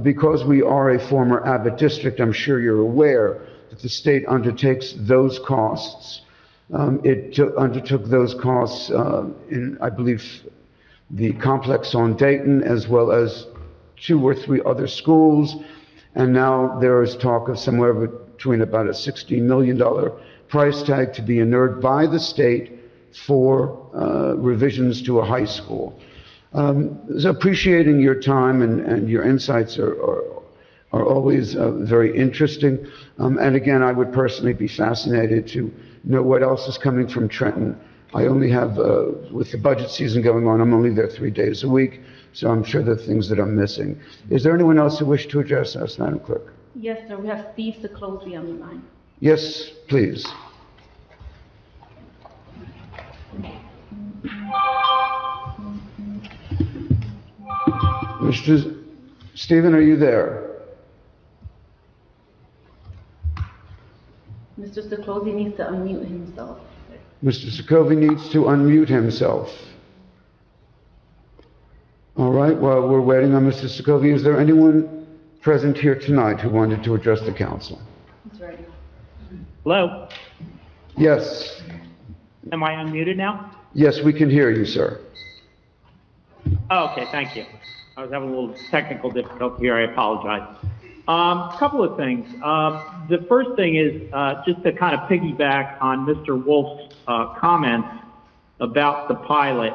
because we are a former Abbott district, I'm sure you're aware that the state undertakes those costs. It undertook those costs in, I believe, the complex on Dayton, as well as 2 or 3 other schools. And now there is talk of somewhere between about a $60 million price tag to be inured by the state for revisions to a high school. So appreciating your time and your insights are always very interesting. And again, I would personally be fascinated to know what else is coming from Trenton. I only have, with the budget season going on, I'm only there 3 days a week, so I'm sure there are things that I'm missing. Is there anyone else who wishes to address us, Madam Clerk? Yes, sir. We have Steve Seclosi on the line. Yes, please. Mr. Stephen, are you there? Mr. Seclosi needs to unmute himself. Mr. Sokovy needs to unmute himself. All right, while we're waiting on Mr. Sokovy, is there anyone present here tonight who wanted to address the council? He's ready. Hello? Yes. Am I unmuted now? Yes, we can hear you, sir. Oh, okay, thank you. I was having a little technical difficulty here, I apologize. Couple of things. The first thing is just to kind of piggyback on Mr. Wolf's comments about the pilot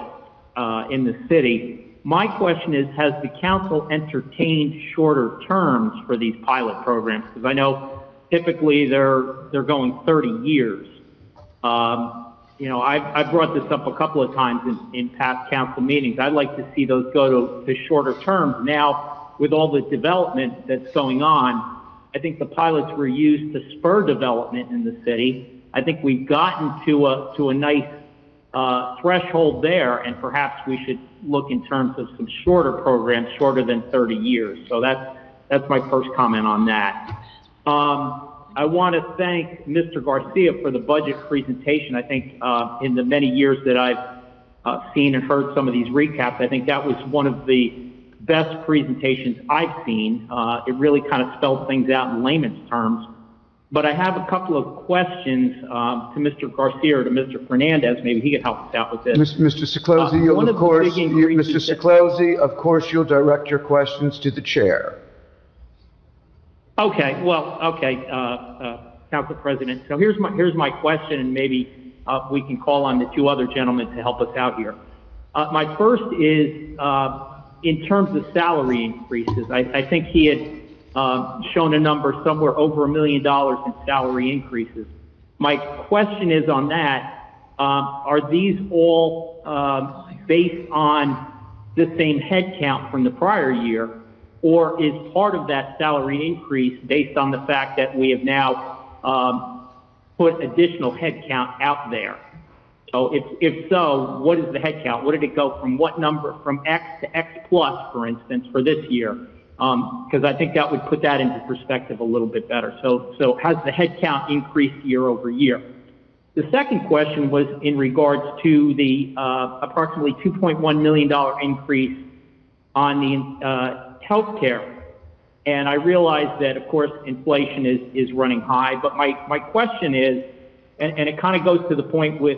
in the city. My question is, has the council entertained shorter terms for these pilot programs? Because I know typically they're going 30 years. You know, I've brought this up a couple of times in past council meetings. I'd like to see those go to shorter terms. Now, with all the development that's going on, I think the pilots were used to spur development in the city. I think we've gotten to a nice threshold there, and perhaps we should look in terms of some shorter programs, shorter than 30 years. So that's my first comment on that. I want to thank Mr. Garcia for the budget presentation. I think in the many years that I've seen and heard some of these recaps. I think that was one of the best presentations I've seen. It really kind of spelled things out in layman's terms. But I have a couple of questions to Mr. Garcia or to Mr. Fernandez. Maybe he could help us out with this. Mr. Ciclosi, of course, you'll direct your questions to the chair. Okay, well, okay, Council President. So here's my question, and maybe we can call on the two other gentlemen to help us out here. My first is in terms of salary increases. I think he had shown a number somewhere over $1 million in salary increases. My question is on that, are these all based on the same head count from the prior year, or is part of that salary increase based on the fact that we have now put additional head count out there? So if so, what is the head count? What did it go from, what number, from X to X plus, for instance, for this year? Because I think that would put that into perspective a little bit better. So has the head count increased year over year? The second question was in regards to the approximately $2.1 million increase on the health care. And I realize that, of course, inflation is running high, but my question is, and it kind of goes to the point with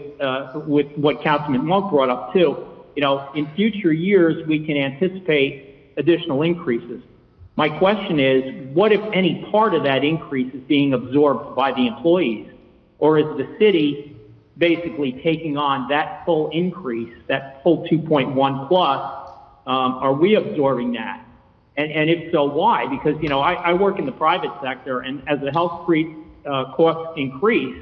what Councilman Monk brought up too, you know, in future years, we can anticipate additional increases. My question is, what if any part of that increase is being absorbed by the employees? Or is the city basically taking on that full increase, that full 2.1 plus? Are we absorbing that? And if so, why? Because, you know, I work in the private sector, and as the health costs increase,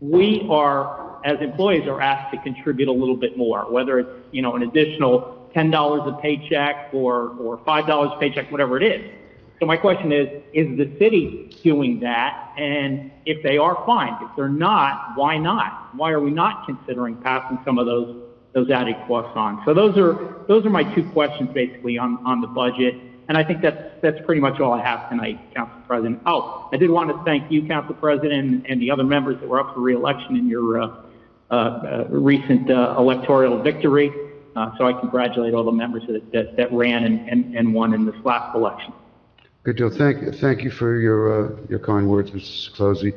we are, as employees, are asked to contribute a little bit more, whether it's, you know, an additional $10 a paycheck or $5 a paycheck, whatever it is. So my question is the city doing that? And if they are, fine. If they're not, why not? Why are we not considering passing some of those added costs on? So those are my two questions basically on the budget. And I think that's pretty much all I have tonight, Council President. Oh, I did want to thank you, Council President, and the other members that were up for re-election in your recent electoral victory. So I congratulate all the members that ran and won in this last election. Good deal. Thank you for your kind words, Mr. Ciclosi.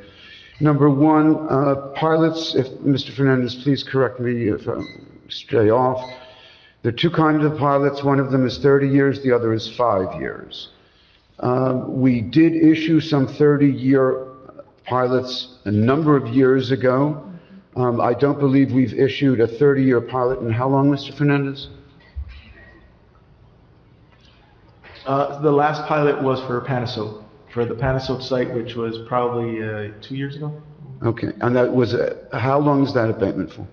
Number one, pilots, if Mr. Fernandez, please correct me if I stray off. There are two kinds of pilots. One of them is 30 years, the other is 5 years. We did issue some 30-year pilots a number of years ago. I don't believe we've issued a 30-year pilot in how long, Mr. Fernandez? The last pilot was for Passaic, for the Passaic site, which was probably 2 years ago. Okay, and that was, how long is that abatement for?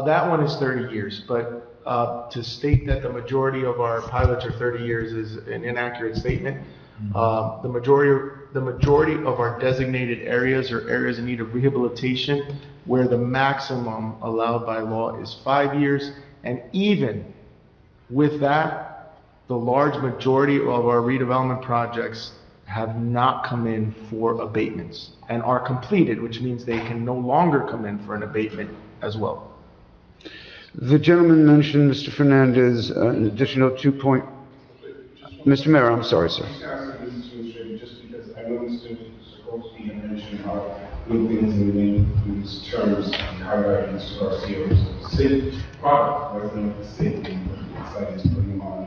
That one is 30 years, but to state that the majority of our pilots are 30 years is an inaccurate statement. The majority of our designated areas are areas in need of rehabilitation, where the maximum allowed by law is 5 years. And even with that, the large majority of our redevelopment projects have not come in for abatements and are completed, which means they can no longer come in for an abatement as well. The gentleman mentioned, Mr. Fernandez, an additional Mr. Mayor, I'm sorry, sir. Just because I know Mr. Sikorsky mentioned how good things in these terms and highlighting Mr. Garcia's city product, resident of the city, and excited to put him on.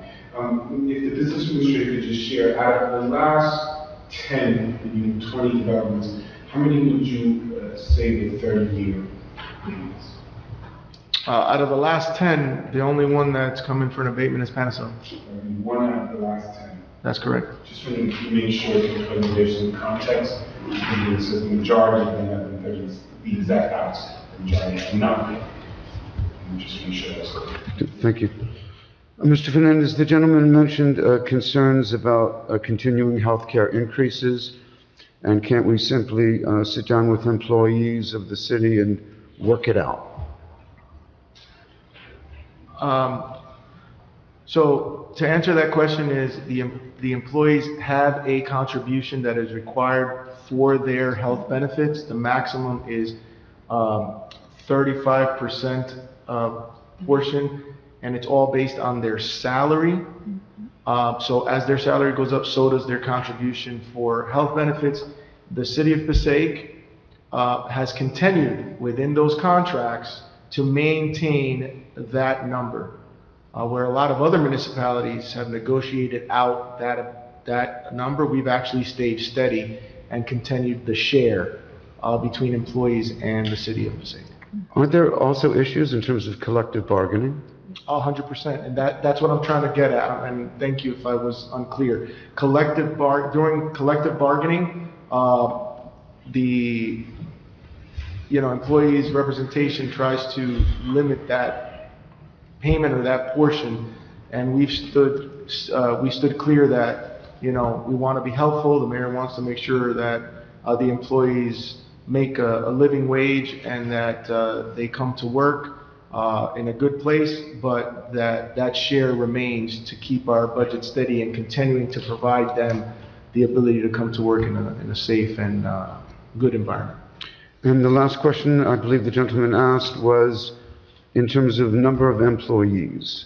If the business administrator could just share, out of the last 10, 20 developments, how many would you say were 30-year agreements? Out of the last 10, the only one that's coming for an abatement is Passaic. One out of the last 10. That's correct. Just want to make sure that there's some context, because the majority of them have been 30, the exact opposite. The majority have not been. And just make sure that's correct. Thank you. Mr. Fernandez, the gentleman mentioned concerns about continuing health care increases, and can't we simply sit down with employees of the city and work it out? So to answer that question is the employees have a contribution that is required for their health benefits. The maximum is 35% portion, and it's all based on their salary. So as their salary goes up, so does their contribution for health benefits. The city of Passaic has continued within those contracts to maintain that number, where a lot of other municipalities have negotiated out that number. We've actually stayed steady and continued the share between employees and the city of Passaic. Aren't there also issues in terms of collective bargaining? 100%, and that's what I'm trying to get at, and thank you if I was unclear. During collective bargaining, the employees' representation tries to limit that payment or that portion, and we stood clear that we want to be helpful. The mayor wants to make sure that the employees make a living wage and that they come to work in a good place, but that share remains to keep our budget steady and continuing to provide them the ability to come to work in a safe and good environment. And the last question I believe the gentleman asked was in terms of number of employees,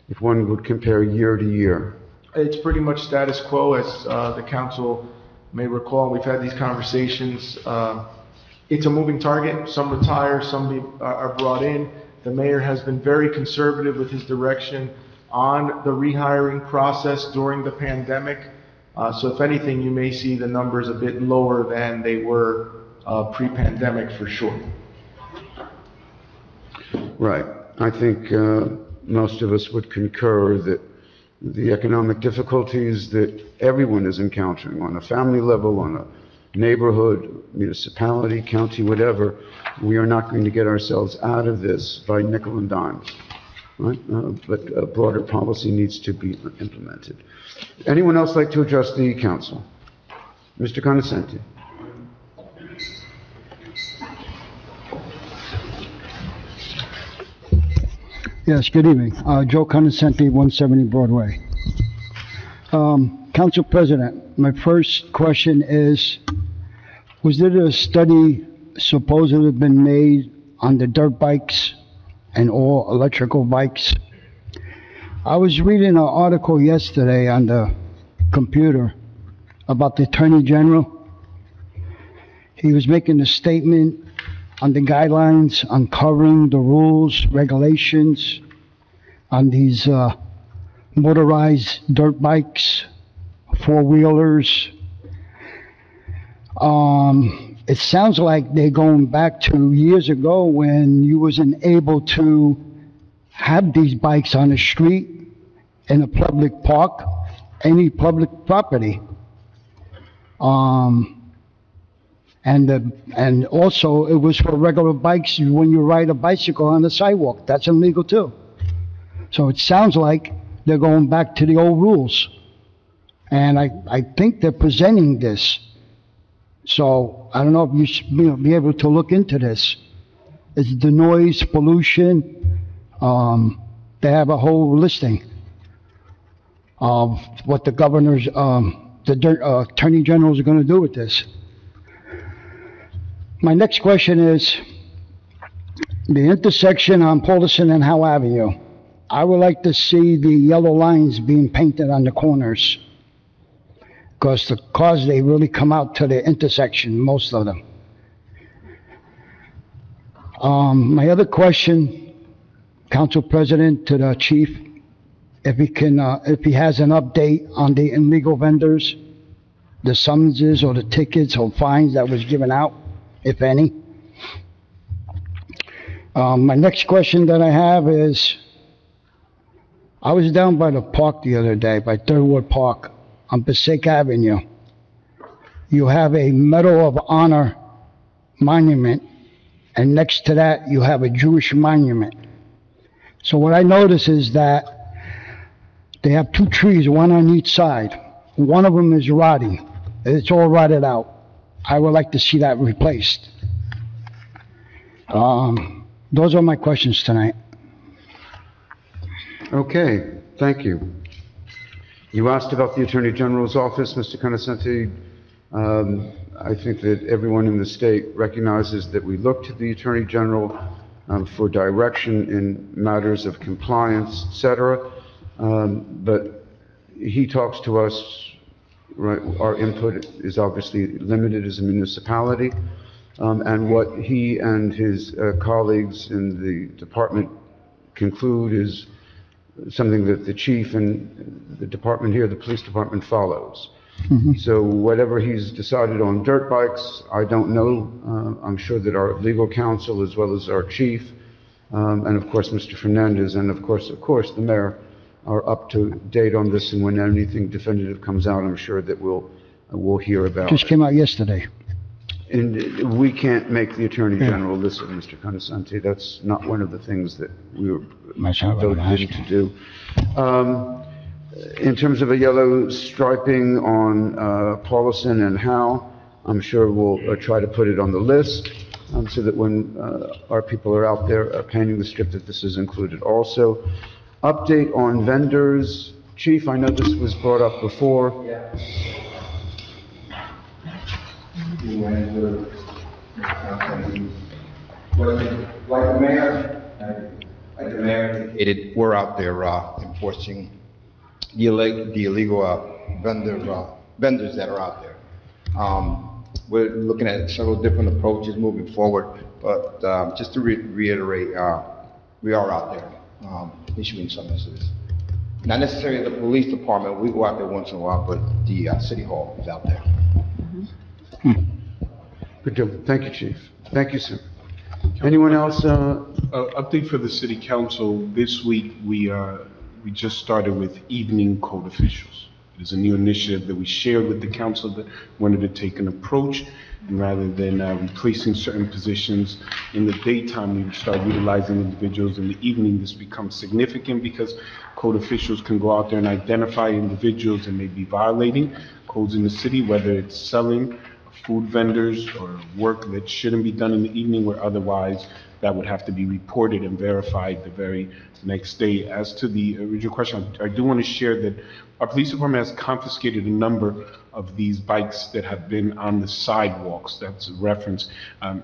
if one would compare year to year. It's pretty much status quo, as the council may recall. We've had these conversations. It's a moving target. Some retire, some are brought in. The mayor has been very conservative with his direction on the rehiring process during the pandemic. So if anything, you may see the numbers a bit lower than they were pre-pandemic for sure. Right. I think most of us would concur that the economic difficulties that everyone is encountering on a family level, on a neighborhood, municipality, county, whatever, we are not going to get ourselves out of this by nickel and dime. Right? But a broader policy needs to be implemented. Anyone else like to address the council? Mr. Conoscenti. Yes, good evening. Joe Conoscenti, 170 Broadway. Council President, my first question is, was there a study supposedly been made on the dirt bikes and all electrical bikes? I was reading an article yesterday on the computer about the Attorney General. He was making a statement on the guidelines, on covering the rules, regulations on these motorized dirt bikes, four-wheelers. It sounds like they're going back to years ago when you wasn't able to have these bikes on the street, in a public park, any public property. And also, it was for regular bikes when you ride a bicycle on the sidewalk. That's illegal too. So it sounds like they're going back to the old rules. And I think they're presenting this. So I don't know if you should be able to look into this. It's the noise, pollution. They have a whole listing of what the governor's, the attorney generals are going to do with this. My next question is, the intersection on Paulson and Howe Avenue. I would like to see the yellow lines being painted on the corners, because the cars, they really come out to the intersection, most of them. My other question, Council President, to the chief, if he has an update on the illegal vendors, the summonses or the tickets or fines that was given out, if any. My next question that I have is, I was down by the park the other day, by Third Ward Park on Passaic Avenue. You have a Medal of Honor monument, and next to that you have a Jewish monument. So what I notice is that they have two trees, one on each side. One of them is rotting. It's all rotted out. I would like to see that replaced. Those are my questions tonight. Okay, thank you. You asked about the Attorney General's office, Mr. Conoscenti. I think that everyone in the state recognizes that we look to the Attorney General for direction in matters of compliance, etc. But he talks to us, right, our input is obviously limited as a municipality, and what he and his colleagues in the department conclude is something that the chief and the department here, the police department, follows. So whatever he's decided on dirt bikes, I don't know. I'm sure that our legal counsel, as well as our chief, and of course Mr. Fernandez, and of course the mayor, are up to date on this, and when anything definitive comes out, I'm sure that we'll hear about Just it. came out yesterday. And we can't make the Attorney General listen, Mr. Conosante. That's not one of the things that we were voted in to do. In terms of a yellow striping on Paulison and Howe, I'm sure we'll try to put it on the list so that when our people are out there painting the strip, that this is included also. Update on vendors. Chief, I know this was brought up before. Like the mayor indicated, we're out there enforcing the illegal vendors that are out there. We're looking at several different approaches moving forward, but just to reiterate, we are out there issuing summonses. Not necessarily the police department, we go out there once in a while, but the city hall is out there. Good deal. Thank you, Chief. Thank you, sir. Anyone else? Update for the city council. This week, we just started with evening code officials. It is a new initiative that we shared with the council that wanted to take an approach, and rather than replacing certain positions in the daytime, we would start utilizing individuals in the evening. This becomes significant because code officials can go out there and identify individuals that may be violating codes in the city, whether it's selling, food vendors, or work that shouldn't be done in the evening, where otherwise that would have to be reported and verified the very next day. As to the original question, I do want to share that our police department has confiscated a number of these bikes that have been on the sidewalks. That's a reference.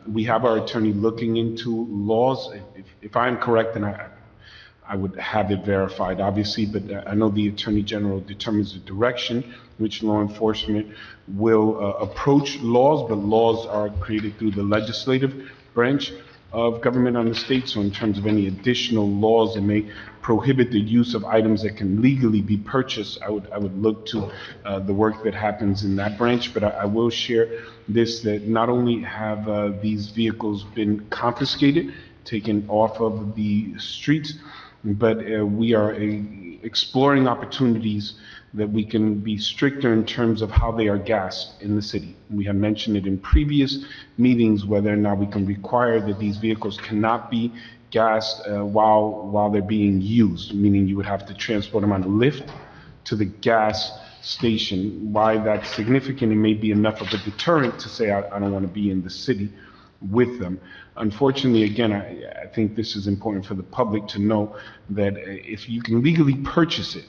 We have our attorney looking into laws. If I'm correct, and I would have it verified, obviously, but I know the Attorney General determines the direction which law enforcement will approach laws, but laws are created through the legislative branch of government on the state. So in terms of any additional laws that may prohibit the use of items that can legally be purchased, I would look to the work that happens in that branch. But I will share this, that not only have these vehicles been confiscated, taken off of the streets, but we are exploring opportunities that we can be stricter in terms of how they are gassed in the city. We have mentioned it in previous meetings, whether or not we can require that these vehicles cannot be gassed while they're being used, meaning you would have to transport them on a lift to the gas station. Why that's significant, it may be enough of a deterrent to say, I don't want to be in the city with them. Unfortunately, again, I think this is important for the public to know that if you can legally purchase it,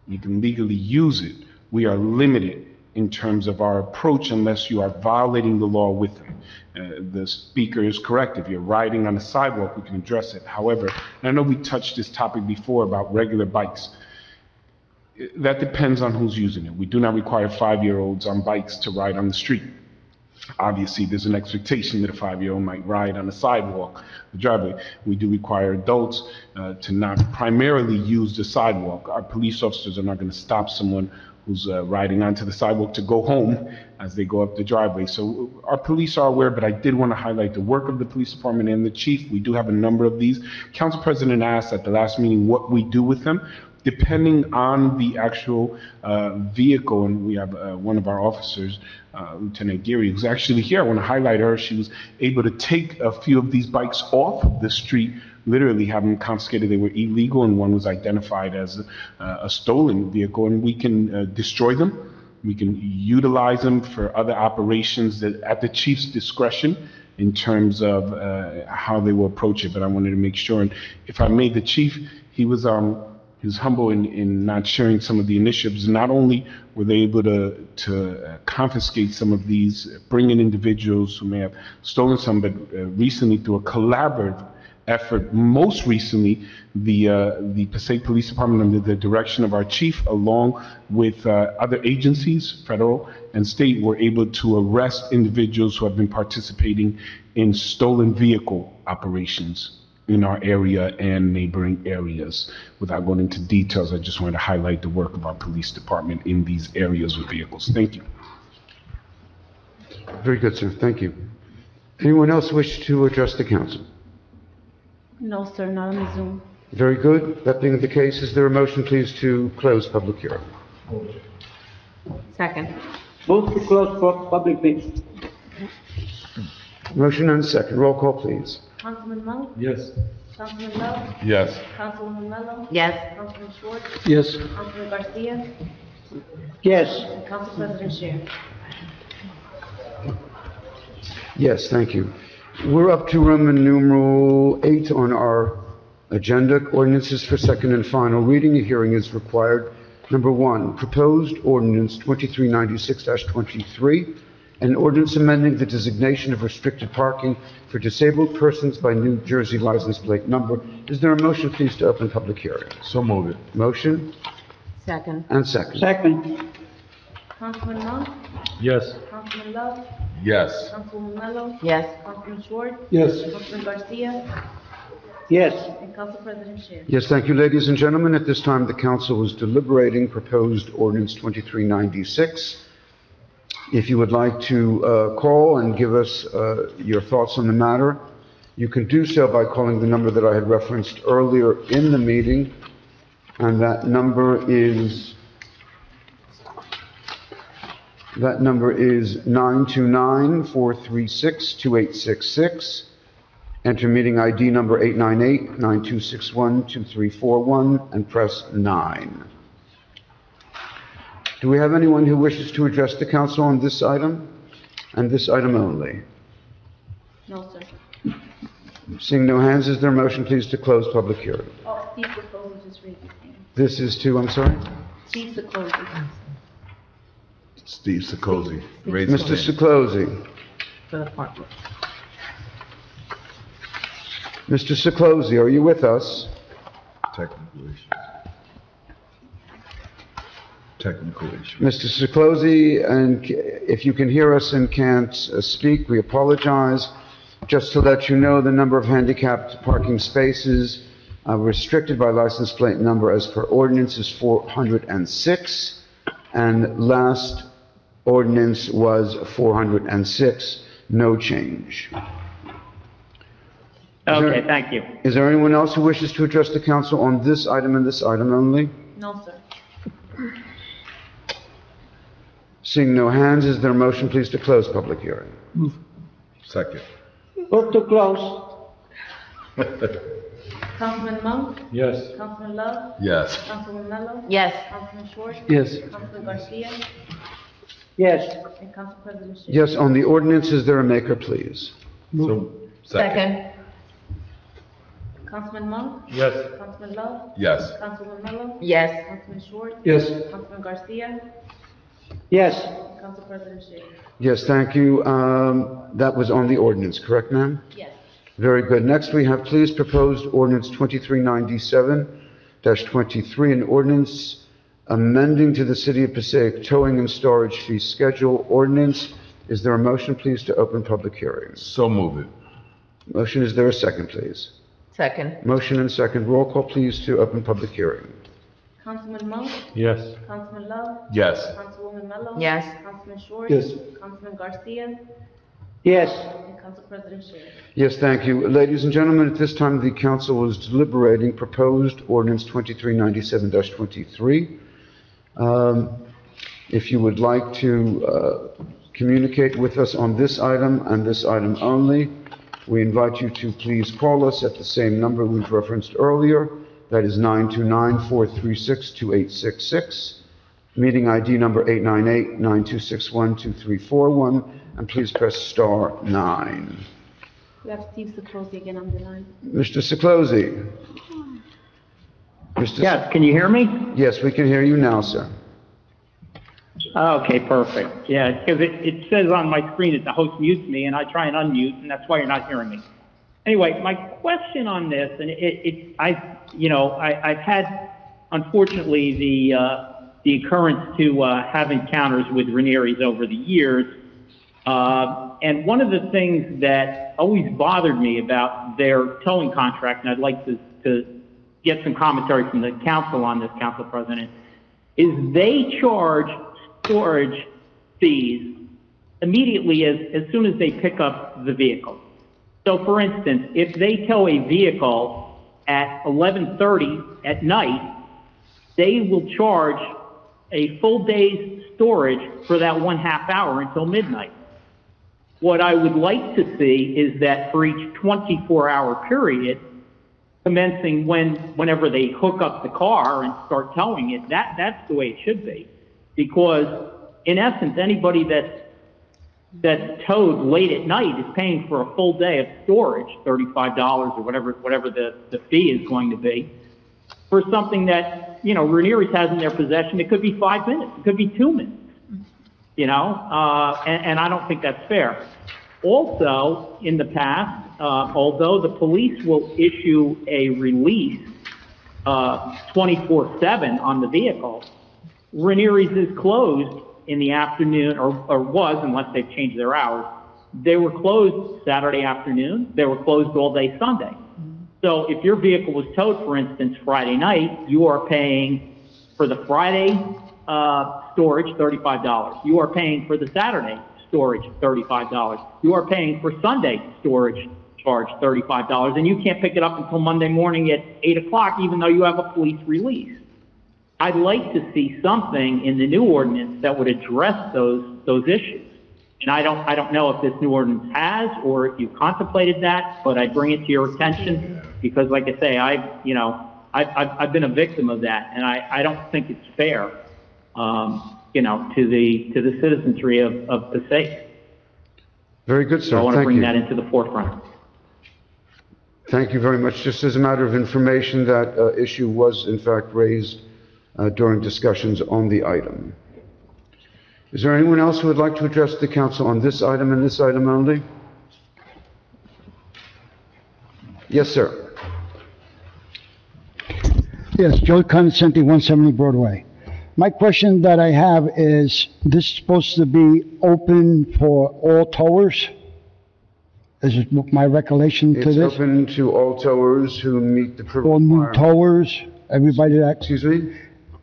you can legally use it, we are limited in terms of our approach unless you are violating the law with them. The speaker is correct. If you're riding on the sidewalk, we can address it. However, and I know we touched this topic before about regular bikes. That depends on who's using it. We do not require 5-year-olds on bikes to ride on the street. Obviously, there's an expectation that a 5-year-old might ride on the sidewalk, the driveway. We do require adults to not primarily use the sidewalk. Our police officers are not going to stop someone who's riding onto the sidewalk to go home as they go up the driveway. So our police are aware, but I did want to highlight the work of the police department and the chief. We do have a number of these. Council President asked at the last meeting what we do with them. Depending on the actual vehicle, and we have one of our officers, Lieutenant Geary, who's actually here. I want to highlight her. She was able to take a few of these bikes off the street, literally have them confiscated. They were illegal, and one was identified as a stolen vehicle, and we can destroy them. We can utilize them for other operations that at the chief's discretion in terms of how they will approach it. But I wanted to make sure, and if I may, the chief, he was humble in not sharing some of the initiatives. Not only were they able to confiscate some of these, bring in individuals who may have stolen some, but recently through a collaborative effort. Most recently, the Passaic Police Department, under the direction of our chief, along with other agencies, federal and state, were able to arrest individuals who have been participating in stolen vehicle operations in our area and neighboring areas. Without going into details, I just wanted to highlight the work of our police department in these areas with vehicles. Thank you. Very good, sir. Thank you. Anyone else wish to address the council? No, sir, not on the Zoom. Very good. That being the case, is there a motion, please, to close public hearing? Second. Move to close for public meeting. Motion and second. Roll call, please. Councilman Monk? Yes. Councilman Love? Yes. Councilwoman Mello? Yes. Councilman Schwartz? Yes. Councilman Garcia? Yes. And Council President Sher. Yes, thank you. We're up to Roman numeral 8 on our agenda, ordinances for second and final reading. A hearing is required. Number 1, proposed ordinance 2396-23, an ordinance amending the designation of restricted parking for disabled persons by New Jersey license plate number. Is there a motion, please, to open public hearing? So move it. Motion Second. and second. Second. Councilman Monk? Yes. Councilman Love? Yes. Councilwoman Mello? Yes. Councilman Schwartz? Yes. Councilman Garcia? Yes. And Council President Sher. Yes, thank you, ladies and gentlemen. At this time, the council is deliberating proposed ordinance 2396. If you would like to call and give us your thoughts on the matter, you can do so by calling the number that I had referenced earlier in the meeting, and that number is 929-436-2866. Enter meeting ID number 898-9261-2341 and press 9. Do we have anyone who wishes to address the council on this item and this item only? No, sir. Seeing no hands, is there a motion, please, to close public hearing? Oh, Steve Secozy just raised his hand. This is to, I'm sorry? Steve Secozy. Steve Secozy. Mr. Secozy. For the park. Mr. Secozy, are you with us? Technical issue. Technical issue. Mr. Secozy, and if you can hear us and can't speak, we apologize. Just to let you know, the number of handicapped parking spaces restricted by license plate number as per ordinance is 406, and last ordinance was 406, no change. Okay, thank you. Is there anyone else who wishes to address the council on this item and this item only? No, sir. Seeing no hands, is there a motion, please, to close public hearing? Second. Move to close. Councilman Monk? Yes. Councilman Love? Yes. Councilwoman Mello? Yes. Councilman Schwartz? Yes. Councilman Garcia? Yes. And Council President Sher. Yes, on the ordinance, is there a maker, please? So, Second. Councilman Monk? Yes. Councilman Love? yes. Councilwoman Mello? Yes. Councilman Schwartz? Yes. Councilman Garcia? Yes. And Council President Sher. Yes, thank you. That was on the ordinance, correct, ma'am? Yes. Very good. Next, we have, please, proposed ordinance 2397-23, an ordinance amending to the City of Passaic towing and storage fee schedule ordinance. Is there a motion, please, to open public hearings? So move it. Motion, is there a second, please? Second. Motion and second. Roll call, please, to open public hearing. Councilman Monk? Yes. Councilman Love? Yes. Councilwoman Mello? Yes. Councilman Schwartz? Yes. Councilman Garcia? Yes. And Council President Sher. Yes, thank you. Ladies and gentlemen, at this time, the council is deliberating proposed ordinance 2397-23. If you would like to communicate with us on this item and this item only, we invite you to please call us at the same number we've referenced earlier. That is 929-436-2866. Meeting ID number 898-9261-2341. And please press star 9. We have Steve Secozy again on the line. Mr. Secozy. Mr. Yes, can you hear me? Yes, we can hear you now, sir. Okay, perfect. Yeah, because it says on my screen that the host mutes me, and I try and unmute, and that's why you're not hearing me. Anyway, my question on this, and I've had, unfortunately, the occurrence to have encounters with Raniere's over the years. And one of the things that always bothered me about their towing contract, and I'd like to get some commentary from the council on this, Council President, is they charge storage fees immediately as soon as they pick up the vehicle. So for instance, if they tow a vehicle at 11:30 at night, they will charge a full day's storage for that 1/2 hour until midnight. What I would like to see is that for each 24-hour period, commencing whenever they hook up the car and start towing it, that's the way it should be. Because in essence, anybody that's towed late at night is paying for a full day of storage, $35 or whatever the fee is going to be, for something that, Raniere's has in their possession. It could be 5 minutes, it could be 2 minutes, and I don't think that's fair. Also, in the past, although the police will issue a release 24/7 on the vehicle, Raniere's is closed in the afternoon, or was, unless they've changed their hours. They were closed Saturday afternoon. They were closed all day Sunday. So if your vehicle was towed, for instance, Friday night, you are paying for the Friday storage $35. You are paying for the Saturday storage $35. You are paying for Sunday storage charge $35, and you can't pick it up until Monday morning at 8 o'clock, even though you have a police release. I'd like to see something in the new ordinance that would address those issues. And I don't know if this new ordinance has, or if you contemplated that, but I bring it to your attention because, like I say, I've been a victim of that, and I don't think it's fair, to the citizenry of Passaic. Very good, sir. So I want to Thank bring you. that into the forefront. Thank you very much. Just as a matter of information, that issue was in fact raised during discussions on the item. Is there anyone else who would like to address the council on this item and this item only? Yes, sir. Yes, Joe Condescenti, 170 Broadway. My question that I have is, this supposed to be open for all towers? Is it my recollection to It's this? open to all towers who meet the All new requirements. towers, everybody that, Excuse me?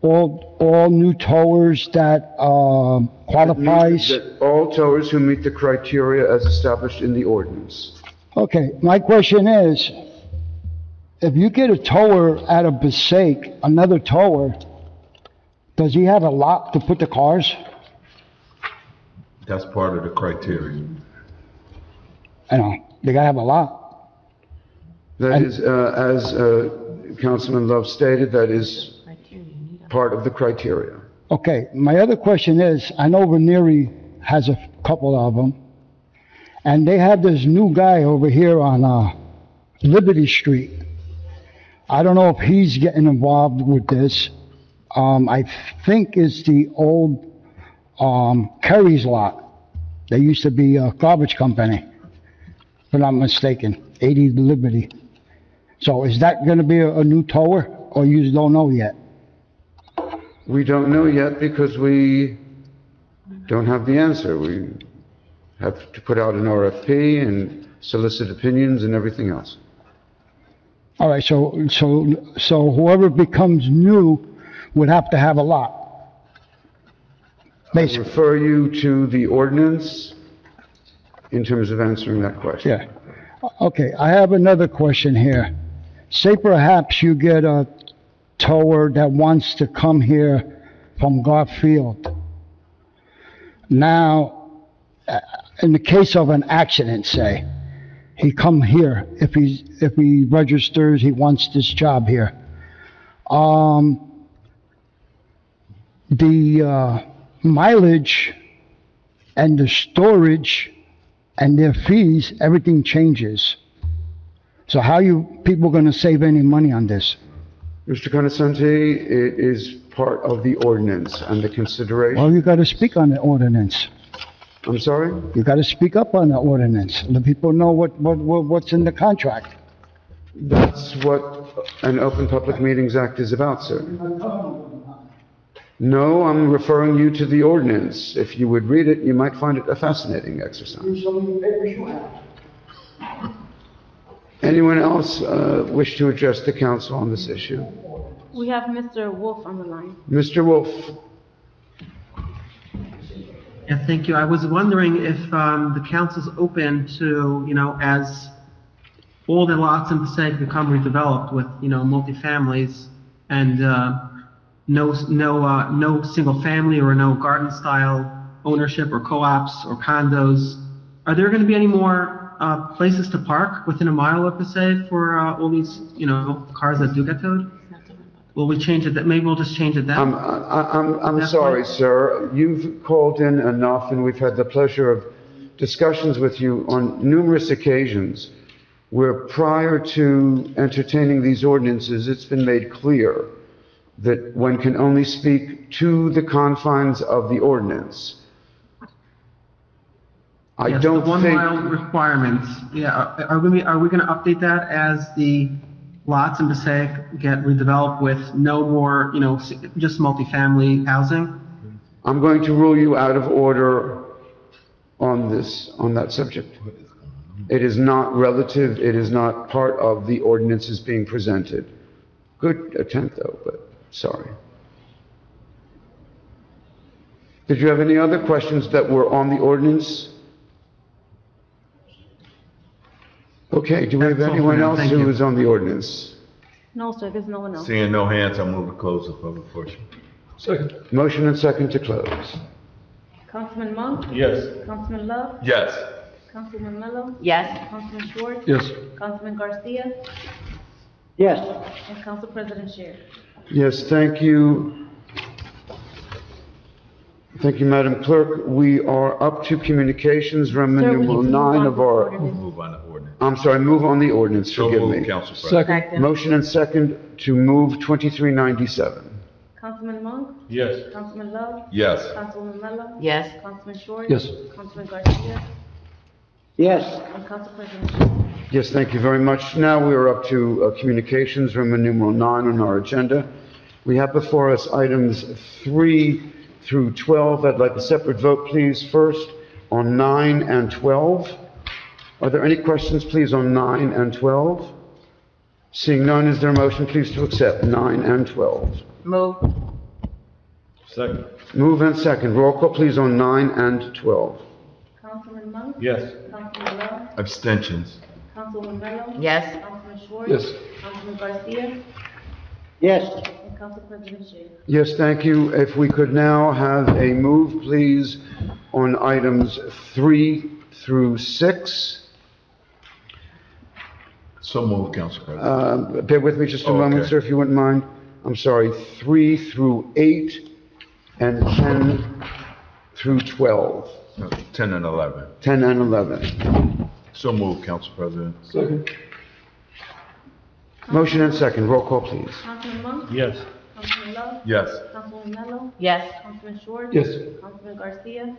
all new towers that qualifies? That all towers who meet the criteria as established in the ordinance. Okay, my question is, if you get a tower out of Passaic, another tower, does he have a lot to put the cars? That's part of the criteria. They gotta have a lot. That is, as Councilman Love stated, that is part of the criteria. Okay, my other question is, I know Raniere has a couple of them, and they have this new guy over here on Liberty Street. I don't know if he's getting involved with this. I think it's the old Kerry's lot. They used to be a garbage company, if I'm not mistaken, 80 Liberty. So is that gonna be a new tower, or you don't know yet? We don't know yet because we don't have the answer. We have to put out an RFP and solicit opinions and everything else. All right, so whoever becomes new would have to have a lot. I Basically, refer you to the ordinance in terms of answering that question. yeah. Okay, I have another question here. Say perhaps you get a tower that wants to come here from Garfield. Now, in the case of an accident, say, he come here, if he registers, he wants this job here. The mileage and the storage and their fees, everything changes. So how you people gonna save any money on this? Mr. Conoscenti, it is part of the ordinance and the consideration. Well, you gotta speak on the ordinance. I'm sorry? You gotta speak up on the ordinance. Let people know what's in the contract. That's what an Open Public Meetings Act is about, sir. No, I'm referring you to the ordinance. If you would read it, you might find it a fascinating exercise. Anyone else wish to address the council on this issue? We have Mr. Wolf on the line. Mr. Wolf? Yeah, thank you. I was wondering if the council's open to, as all the lots in Passaic become redeveloped with, multifamilies and no single family or no garden style ownership or co-ops or condos, are there going to be any more places to park within a mile of Passaic for all these, cars that do get towed? Will we change it? Maybe we'll just change it then? I'm sorry, sir. You've called in enough, and we've had the pleasure of discussions with you on numerous occasions where prior to entertaining these ordinances, it's been made clear that one can only speak to the confines of the ordinance. I Yes, don't the 1 think... mile requirements, yeah, are we going to update that as the lots in Passaic get redeveloped with no more, just multifamily housing? I'm going to rule you out of order on that subject. It is not relative, it is not part of the ordinances being presented. Good attempt though, but sorry. Did you have any other questions that were on the ordinance? Okay, do we have That's all for anyone now. else Thank who you. is on the ordinance? No, sir, there's no one else. Seeing no hands, I move to close the public portion. Second. Motion and second to close. Councilman Monk? Yes. Councilman Love? Yes. Councilman Mello? Yes. Councilman Schwartz? Yes. Councilman Garcia? Yes. And Council President Sher. Yes, thank you. Thank you, Madam Clerk. We are up to communications, Roman Sir, we numeral need to move 9 on of to our... ordinance. Move on the ordinance. I'm sorry, move on the ordinance, So forgive moved, me. Council President. Second. Motion and second to move 2397. Councilman Monk? Yes. Councilman Love? Yes. Councilwoman Mello? Yes. Councilman Schwartz? Yes. Councilman Garcia? Yes. And Council President Sher. Yes, thank you very much. Now we are up to communications, Roman numeral 9 on our agenda. We have before us items 3 through 12. I'd like a separate vote, please, first on 9 and 12. Are there any questions, please, on 9 and 12? Seeing none, is there a motion, please, to accept 9 and 12? Move. Second. Move and second. Roll call, please, on 9 and 12. Councilman Monk? Yes. Councilman Love? Abstentions. Councilwoman Mello? Yes. Councilman Schwartz? Yes. Councilman Garcia? Yes. And Council President Sher. Yes, thank you. If we could now have a move, please, on items 3 through 6. So moved, Council President. Bear with me just a moment, Okay. sir, if you wouldn't mind. I'm sorry, 3 through 8 and 10 through 12. 10 and 11. 10 and 11. So moved, Council President. Second. Motion and second. Roll call, please. Councilman Monk? Yes. Councilman Love? Yes. Councilwoman Mello? Yes. Councilman Schwartz? Yes. Councilman Garcia?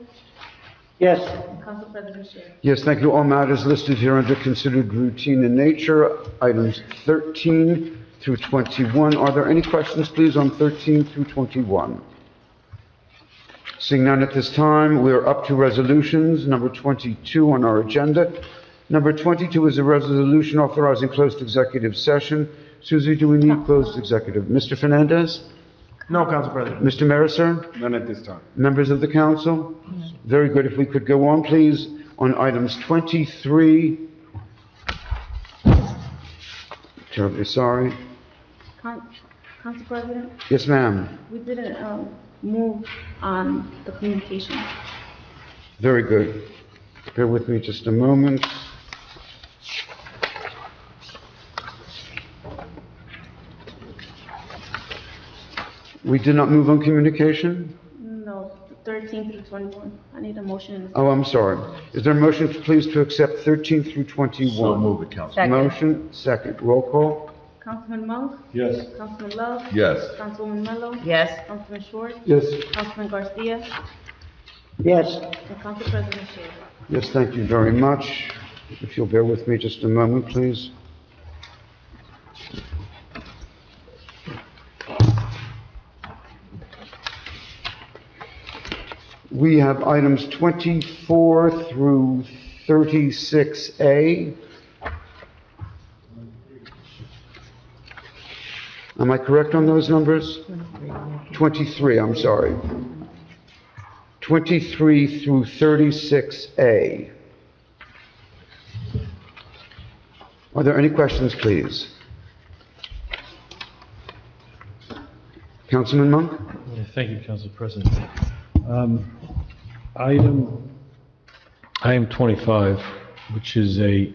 Yes. And Council President Sher. Yes, thank you. All matters listed here under considered routine in nature. Items 13 through 21. Are there any questions, please, on 13 through 21? Seeing none at this time, we are up to resolutions. Number 22 on our agenda. Number 22 is a resolution authorizing closed executive session. Susie, do we need closed executive? Mr. Fernandez? No, Council President. Mr. Mariser? None at this time. Members of the council? Very good. If we could go on, please, on items 23. Terribly sorry. Council President, Yes, ma'am. we didn't move on the communication. Very good. Bear with me just a moment. We did not move on communication? No, 13 through 21. I need a motion. in a Oh, I'm sorry. Is there a motion, please, to accept 13 through 21? So move it, Council. Second. Motion, second. Roll call? Councilman Monk? Yes. Councilman Love? Yes. Councilwoman Mello? Yes. Councilman Schwartz? Yes. Councilman Garcia? Yes. And Council President Shay. Yes, thank you very much. If you'll bear with me just a moment, please. We have items 24 through 36A. Am I correct on those numbers? 23, I'm sorry. 23 through 36A. Are there any questions, please? Councilman Monk? Yeah, thank you, Council President. Item 25, which is a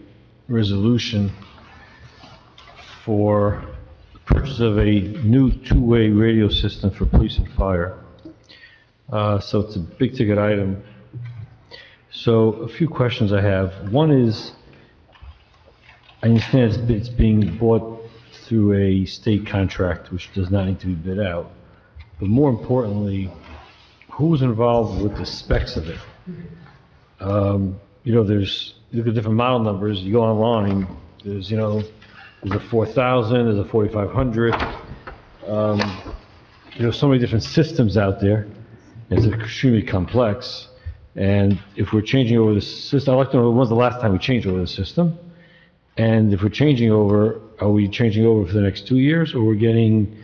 resolution for the purchase of a new two-way radio system for police and fire. So it's a big ticket item. So a few questions I have. One is, I understand it's being bought through a state contract, which does not need to be bid out. But more importantly, who's involved with the specs of it? You know, you look at different model numbers, you go online, there's a 4000, there's a 4500. So many different systems out there. It's extremely complex. And if we're changing over the system, I'd like to know when's the last time we changed over the system? And if we're changing over, are we changing over for the next 2 years, or we're getting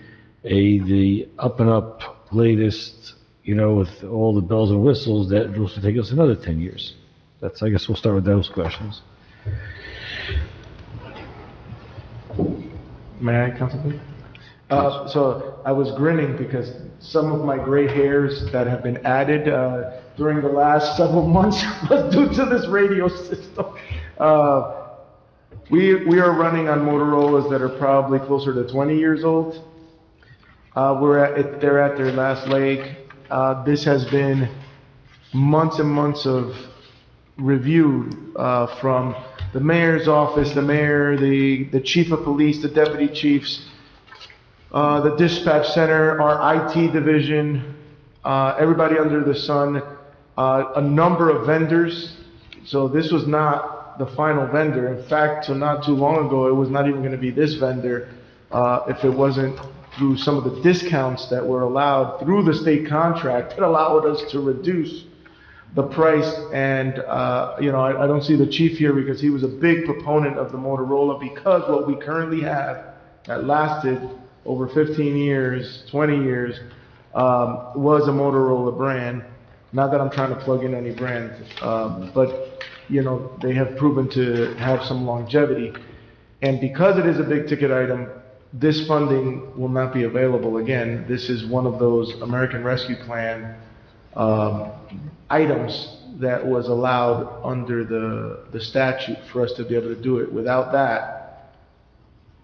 the up and up latest, with all the bells and whistles that will take us another 10 years? I guess we'll start with those questions. May I, Councilman? So I was grinning because some of my gray hairs that have been added during the last several months was due to this radio system. We are running on Motorola's that are probably closer to 20 years old. They're at their last leg. This has been months and months of review from the mayor's office, the mayor, the chief of police, the deputy chiefs, the dispatch center, our IT division, everybody under the sun, a number of vendors. So this was not the final vendor. In fact, till not too long ago, it was not even going to be this vendor if it wasn't through some of the discounts that were allowed through the state contract that allowed us to reduce the price. And, I don't see the chief here because he was a big proponent of the Motorola, because what we currently have that lasted over 15 years, 20 years, was a Motorola brand. Not that I'm trying to plug in any brand, but, they have proven to have some longevity. And because it is a big ticket item, this funding will not be available again. This is one of those American Rescue Plan items that was allowed under the statute for us to be able to do it. Without that,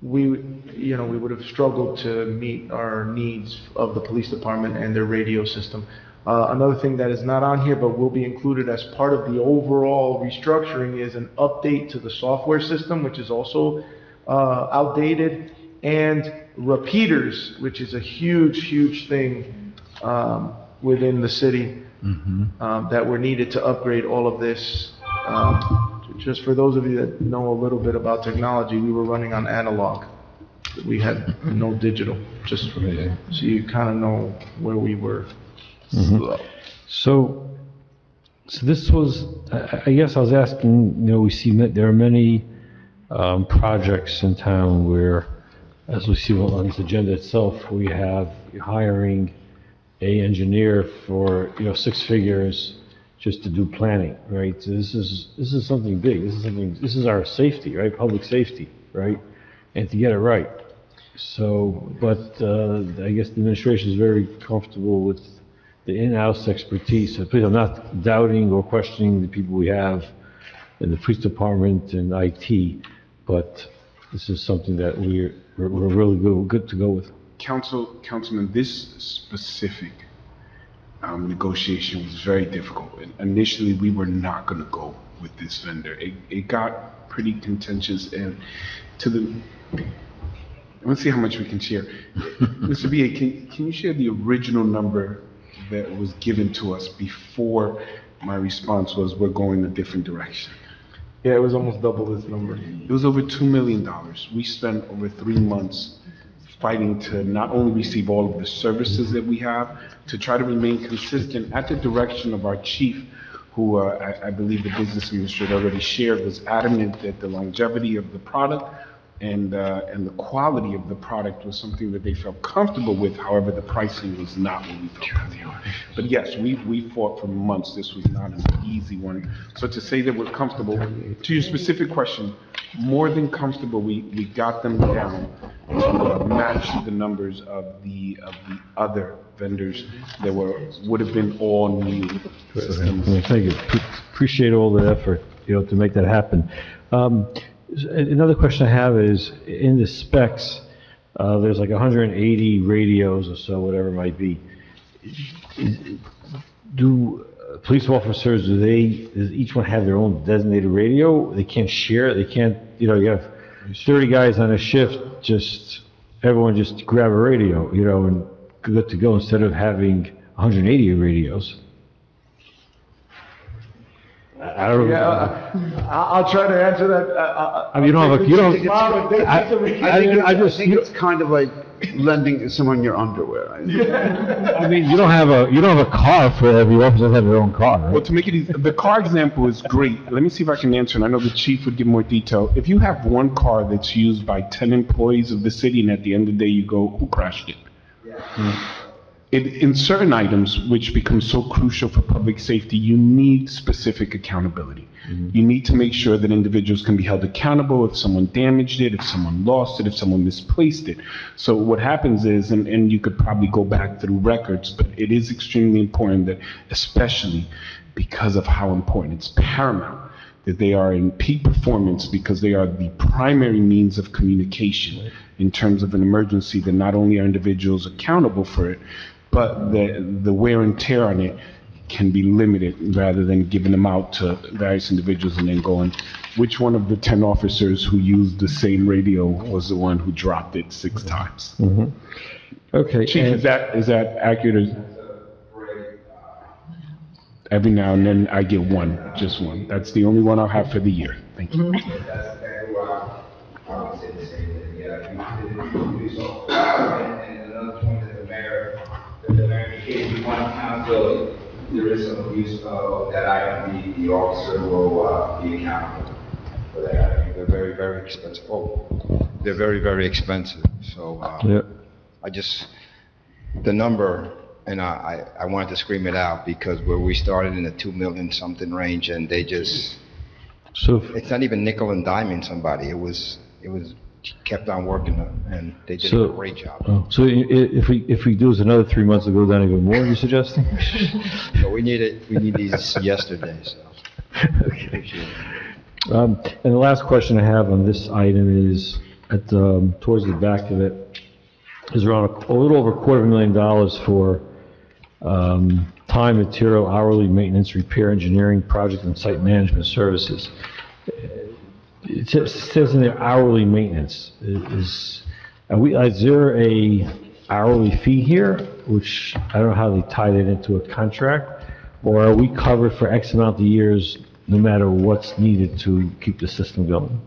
we would have struggled to meet our needs of the police department and their radio system. Another thing that is not on here but will be included as part of the overall restructuring is an update to the software system, which is also outdated, and repeaters, which is a huge thing within the city that were needed to upgrade all of this. Just for those of you that know a little bit about technology, we were running on analog. We had no digital, just so you kind of know where we were. So this was, I guess I was asking, we see there are many projects in town where, as we see on this agenda itself, we have hiring a engineer for, 6 figures just to do planning, right? So this is something big. This is our safety, right? Public safety, right? And to get it right. So, but I guess the administration is very comfortable with the in-house expertise. So please, I'm not doubting or questioning the people we have in the police department and IT, but this is something that we're really good to go with. Councilman, this specific negotiation was very difficult. And initially, we were not going to go with this vendor. It got pretty contentious, and let's see how much we can share. Mr. B.A., can you share the original number that was given to us before my response was, we're going a different direction. Yeah, it was almost double this number. It was over $2 million. We spent over 3 months fighting to not only receive all of the services that we have, to try to remain consistent at the direction of our chief, who I believe the business administrator already shared, was adamant that the longevity of the product and the quality of the product was something that they felt comfortable with. However, the pricing was not what we felt comfortable with. But yes, we fought for months. This was not an easy one. So to say that we're comfortable, to your specific question, more than comfortable, we got them down to match the numbers of the other vendors that would have been all new systems. Well, thank you. Appreciate all the effort, to make that happen. Another question I have is, in the specs, there's like 180 radios or so, whatever it might be. Do police officers, does each one have their own designated radio? They can't share, they can't, you have 30 guys on a shift, everyone just grab a radio, and good to go, instead of having 180 radios. I don't know. Yeah, I'll try to answer that. I think it's kind of like lending someone your underwear. I mean, you don't have a car for every officer have their own car, right? Well, to make it easy, the car example is great. Let me see if I can answer, and I know the chief would give more detail. If you have one car that's used by 10 employees of the city, and at the end of the day you go, who crashed it? In certain items, which become so crucial for public safety, you need specific accountability. You need to make sure that individuals can be held accountable if someone damaged it, if someone lost it, if someone misplaced it. So what happens is, and you could probably go back through records, but it is extremely important that, especially because of how important, it's paramount that they are in peak performance, because they are the primary means of communication in terms of an emergency, that not only are individuals accountable for it, but the wear and tear on it can be limited, rather than giving them out to various individuals and then going, which one of the 10 officers who used the same radio was the one who dropped it 6 times? Okay. Chief, is that accurate? Every now and then I get one, just one. That's the only one I'll have for the year. Thank you. That's exactly why I would say the same thing. Yeah, you did so. And another point that the mayor indicated, we want to accountability. There is some abuse of that item. The officer will be accountable for that item. They're very, very expensive. They're very, very expensive. So the number, and I wanted to scream it out, because where we started in the 2 million something range, and they just, it's not even nickel and diming somebody. It was kept on working, and they did a great job. So if we do this another 3 months to go down even more, you're suggesting? So we need these yesterday, so. Okay. And the last question I have on this item is, towards the back of it, is around a little over $250,000 for time, material, hourly maintenance, repair, engineering, project, and site management services. It says in there hourly maintenance. Is there a hourly fee here, which I don't know how they tie that into a contract, or are we covered for X amount of years, no matter what's needed to keep the system going?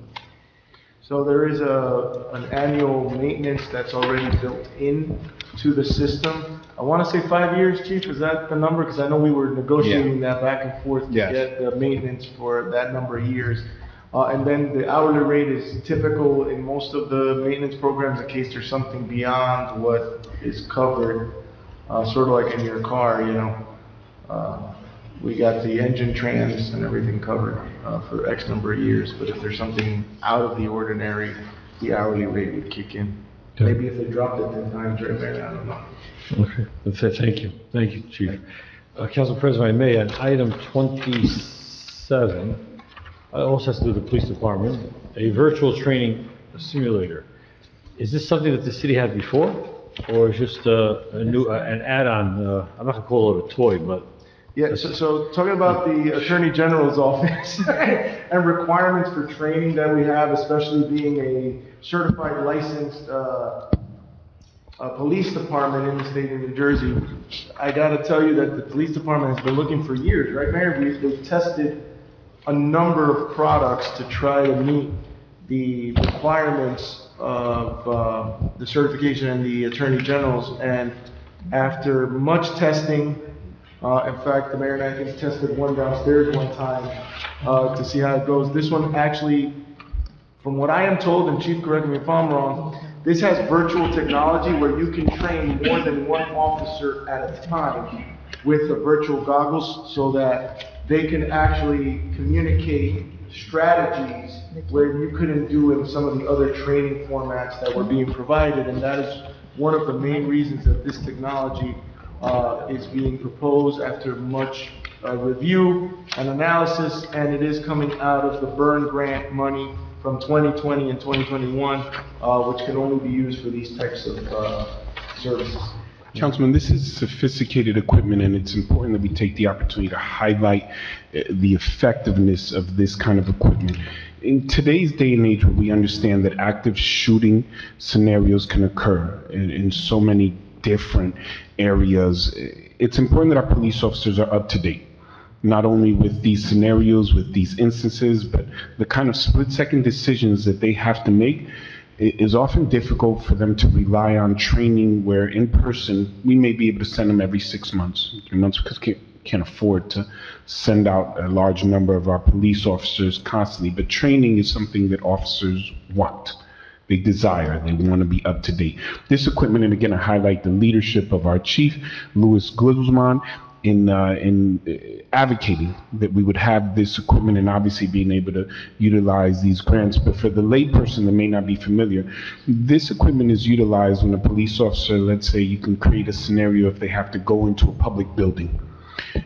So there is an annual maintenance that's already built in to the system. I want to say 5 years, Chief, is that the number? Because I know we were negotiating that back and forth to get the maintenance for that number of years. And then the hourly rate is typical in most of the maintenance programs in case there's something beyond what is covered, sort of like in your car, we got the engine trans and everything covered for X number of years, but if there's something out of the ordinary, the hourly rate would kick in. Okay. Maybe if they dropped it 10 times right there, I don't know. Okay, that's it. Thank you, Chief. Council President, if I may, on item 27, it also has to do with the police department, a virtual training simulator. Is this something that the city had before, or is just an add-on? I'm not gonna call it a toy, but. Yeah, so talking about the Attorney General's office and requirements for training that we have, especially being a certified licensed police department in the state of New Jersey, I gotta tell you that the police department has been looking for years, right, Mayor? We've tested a number of products to try to meet the requirements of the certification and the Attorney General's. And after much testing, in fact, the mayor and I think tested one downstairs one time to see how it goes. This one actually, from what I am told, and Chief, correct me if I'm wrong, this has virtual technology where you can train more than one officer at a time with the virtual goggles so that they can actually communicate strategies where you couldn't do in some of the other training formats that were being provided. And that is one of the main reasons that this technology is being proposed after much review and analysis, and it is coming out of the Burn Grant money from 2020 and 2021, which can only be used for these types of services. Councilman, this is sophisticated equipment, and it's important that we take the opportunity to highlight the effectiveness of this kind of equipment. In today's day and age, where we understand that active shooting scenarios can occur in so many different areas, it's important that our police officers are up to date, not only with these scenarios, with these instances, but the kind of split-second decisions that they have to make. It is often difficult for them to rely on training where in person, we may be able to send them every 6 months, 3 months, because we can't afford to send out a large number of our police officers constantly. But training is something that officers want. They desire, they want to be up to date. This equipment, and again, I highlight the leadership of our chief, Luis Guzman, in advocating that we would have this equipment and obviously being able to utilize these grants. But for the layperson that may not be familiar, this equipment is utilized when a police officer, let's say you can create a scenario if they have to go into a public building,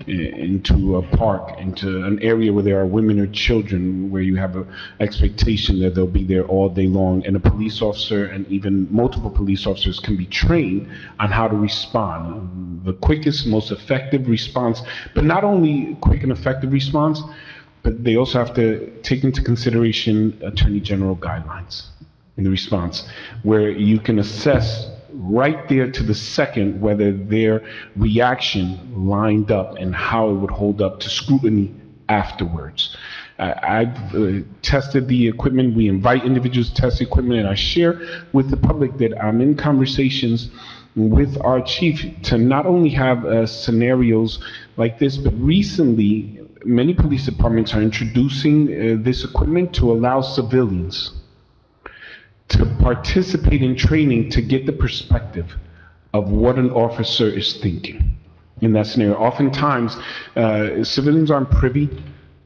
into a park, into an area where there are women or children, where you have an expectation that they'll be there all day long, and a police officer and even multiple police officers can be trained on how to respond. The quickest, most effective response, but not only quick and effective response, but they also have to take into consideration Attorney General guidelines in the response, where you can assess right there to the second whether their reaction lined up and how it would hold up to scrutiny afterwards. I've tested the equipment. We invite individuals to test the equipment, and I share with the public that I'm in conversations with our chief to not only have scenarios like this, but recently many police departments are introducing this equipment to allow civilians to participate in training to get the perspective of what an officer is thinking in that scenario. Oftentimes, civilians aren't privy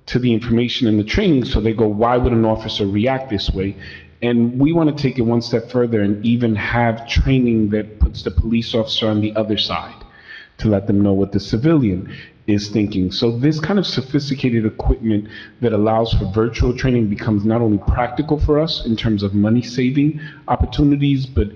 to the information and the training, so they go, why would an officer react this way? And we want to take it one step further and even have training that puts the police officer on the other side to let them know what the civilian is thinking. So this kind of sophisticated equipment that allows for virtual training becomes not only practical for us in terms of money saving opportunities, but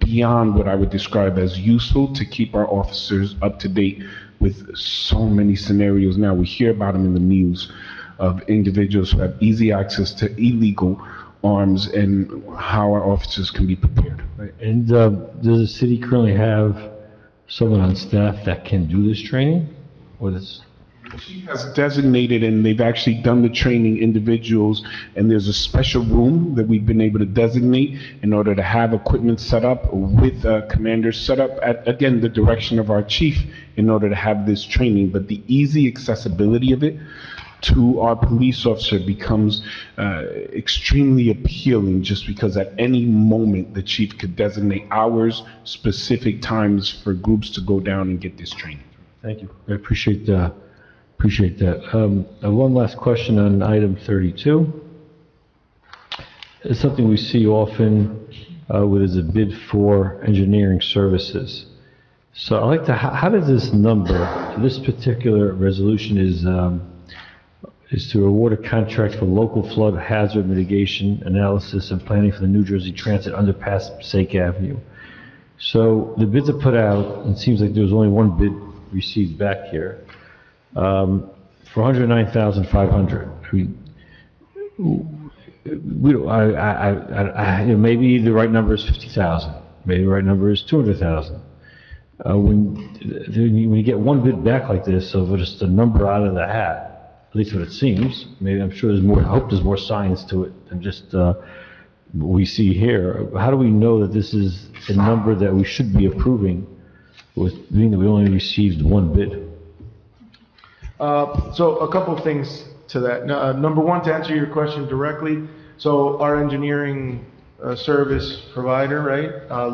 beyond what I would describe as useful to keep our officers up to date with so many scenarios now. We hear about them in the news of individuals who have easy access to illegal arms and how our officers can be prepared. Right. And does the city currently have someone on staff that can do this training? Or this? She has designated, and they've actually done the training, individuals, and there's a special room that we've been able to designate in order to have equipment set up with commanders set up at, again, the direction of our chief in order to have this training. But the easy accessibility of it to our police officer becomes extremely appealing, just because at any moment the chief could designate hours, specific times for groups to go down and get this training. Thank you. I appreciate that. One last question on item 32. It's something we see often with a bid for engineering services. So I'd like to, how does this number, this particular resolution is to award a contract for local flood hazard mitigation analysis and planning for the New Jersey Transit underpass Passaic Avenue. So the bids are put out, and it seems like there was only one bid received back here for $109,500. I mean, we don't, maybe the right number is $50,000. Maybe the right number is $200,000. when you get one bid back like this, of just a number out of the hat, at least what it seems, maybe I'm sure there's more, I hope there's more science to it than just what we see here. How do we know that this is a number that we should be approving, with being that we only received one bid? So a couple of things to that. Number one, to answer your question directly, so our engineering service provider, right,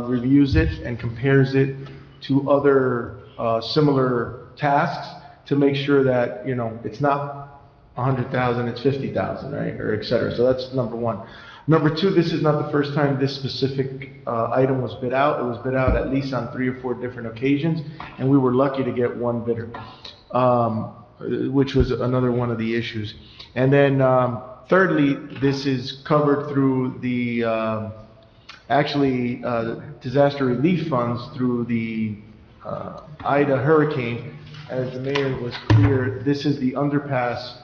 reviews it and compares it to other similar tasks to make sure that, you know, it's not 100,000, it's 50,000, right, or et cetera. So that's number one. Number two, this is not the first time this specific item was bid out. It was bid out at least on 3 or 4 different occasions, and we were lucky to get one bidder, which was another one of the issues. And then thirdly, this is covered through the disaster relief funds through the Ida hurricane. As the mayor was clear, this is the underpass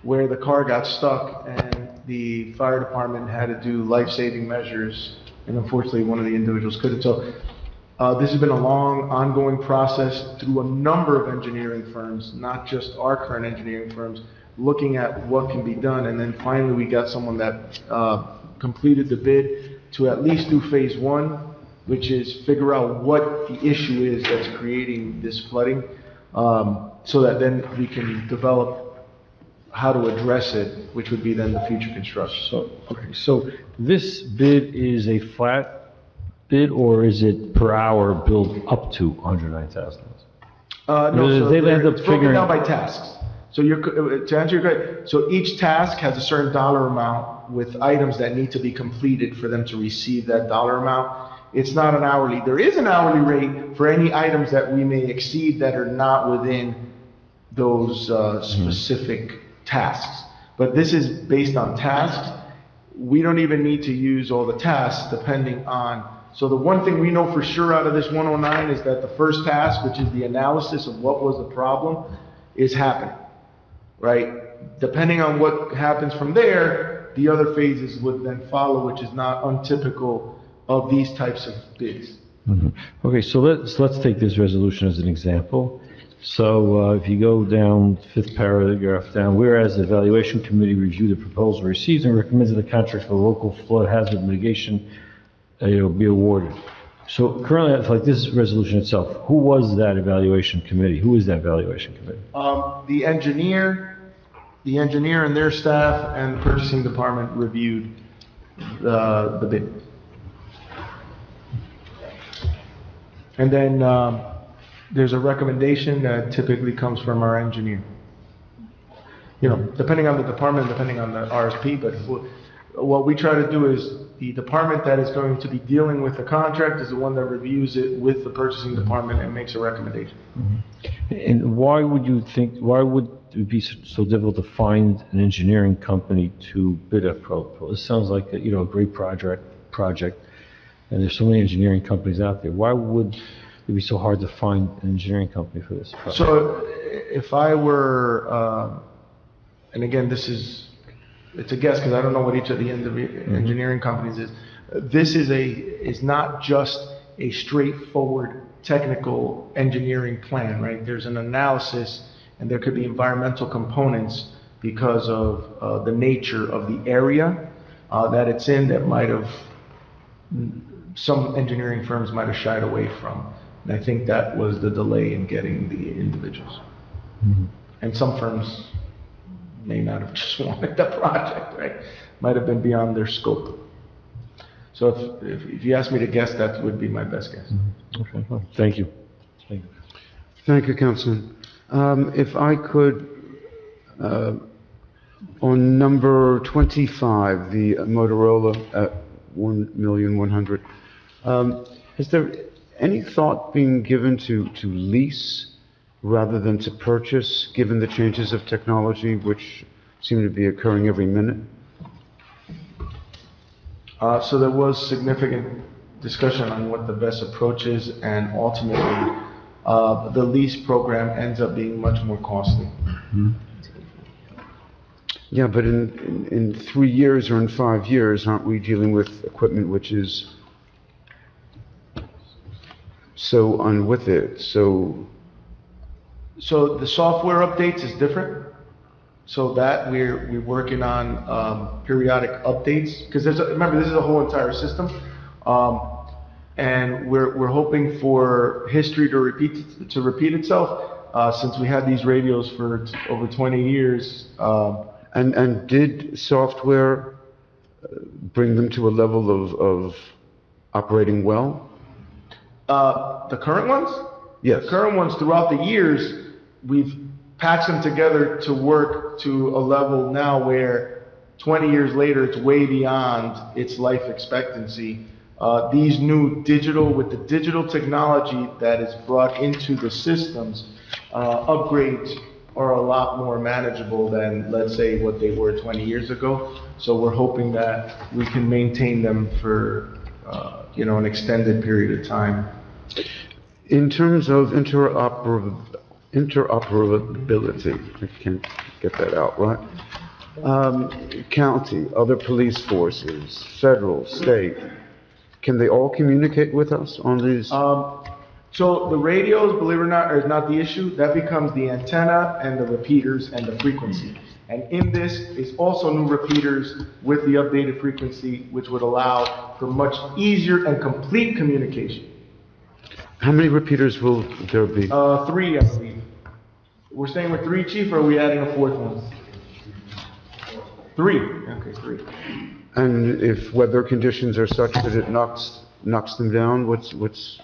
where the car got stuck and the fire department had to do life-saving measures, and unfortunately one of the individuals couldn't. So this has been a long, ongoing process through a number of engineering firms, not just our current engineering firms, looking at what can be done. And then finally we got someone that completed the bid to at least do phase 1, which is figure out what the issue is that's creating this flooding, so that then we can develop how to address it, which would be then the future construction. So, okay, so this bid is a flat bid, or is it per hour billed up to 109,000? No, so they end up it's broken figuring down by tasks. So to answer your question, so each task has a certain dollar amount with items that need to be completed for them to receive that dollar amount. It's not an hourly. There is an hourly rate for any items that we may exceed that are not within those specific tasks. But this is based on tasks. We don't even need to use all the tasks depending on. So the one thing we know for sure out of this 109 is that the first task, which is the analysis of what was the problem, is happening, right? Depending on what happens from there, the other phases would then follow, which is not untypical of these types of bids. Okay, so let's take this resolution as an example. So if you go down, 5th paragraph down, whereas the evaluation committee reviewed the proposal received and recommends that the contract for local flood hazard mitigation be awarded. So currently, like this resolution itself, who was that evaluation committee? Who is that evaluation committee? The engineer and their staff and the purchasing department reviewed the bid. And then there's a recommendation that typically comes from our engineer. You know, depending on the department, depending on the RSP, but what we try to do is the department that is going to be dealing with the contract is the one that reviews it with the purchasing department and makes a recommendation. And why would it be so difficult to find an engineering company to bid a proposal? This sounds like a great project, and there's so many engineering companies out there. Why would it be so hard to find an engineering company for this project? So if I were, and again, it's a guess because I don't know what each of the engineering companies is. This is not just a straightforward technical engineering plan, right? There's an analysis and there could be environmental components because of the nature of the area that it's in that some engineering firms might have shied away from. And I think that was the delay in getting the individuals. And some firms may not have just wanted the project, right? Might have been beyond their scope. So if you ask me to guess, that would be my best guess. Okay, well, thank you. Thank you, Councilman. If I could, on number 25, the Motorola at $1,100,000, is there any thought being given to lease rather than to purchase, given the changes of technology which seem to be occurring every minute? So there was significant discussion on what the best approach is, and ultimately the lease program ends up being much more costly. Yeah, but in 3 years or in 5 years, aren't we dealing with equipment which is so on with it, so, So the software updates is different. So that we're working on periodic updates, because remember, this is a whole entire system. And we're hoping for history to repeat itself, since we had these radios for over 20 years. and did software bring them to a level of operating well? The current ones? Yes. The current ones, throughout the years, we've patched them together to work to a level now where 20 years later, it's way beyond its life expectancy. These new with the digital technology that is brought into the systems, upgrades are a lot more manageable than, let's say, what they were 20 years ago. So we're hoping that we can maintain them for, an extended period of time. In terms of interoperability, I can't get that out, right? County, other police forces, federal, state, can they all communicate with us on these? So the radios, believe it or not, is not the issue. That becomes the antenna and the repeaters and the frequency. And in this is also new repeaters with the updated frequency, which would allow for much easier and complete communication. How many repeaters will there be? 3, I believe. We're staying with 3, Chief, or are we adding a 4th one? 3. Okay, 3. And if weather conditions are such that it knocks them down, what's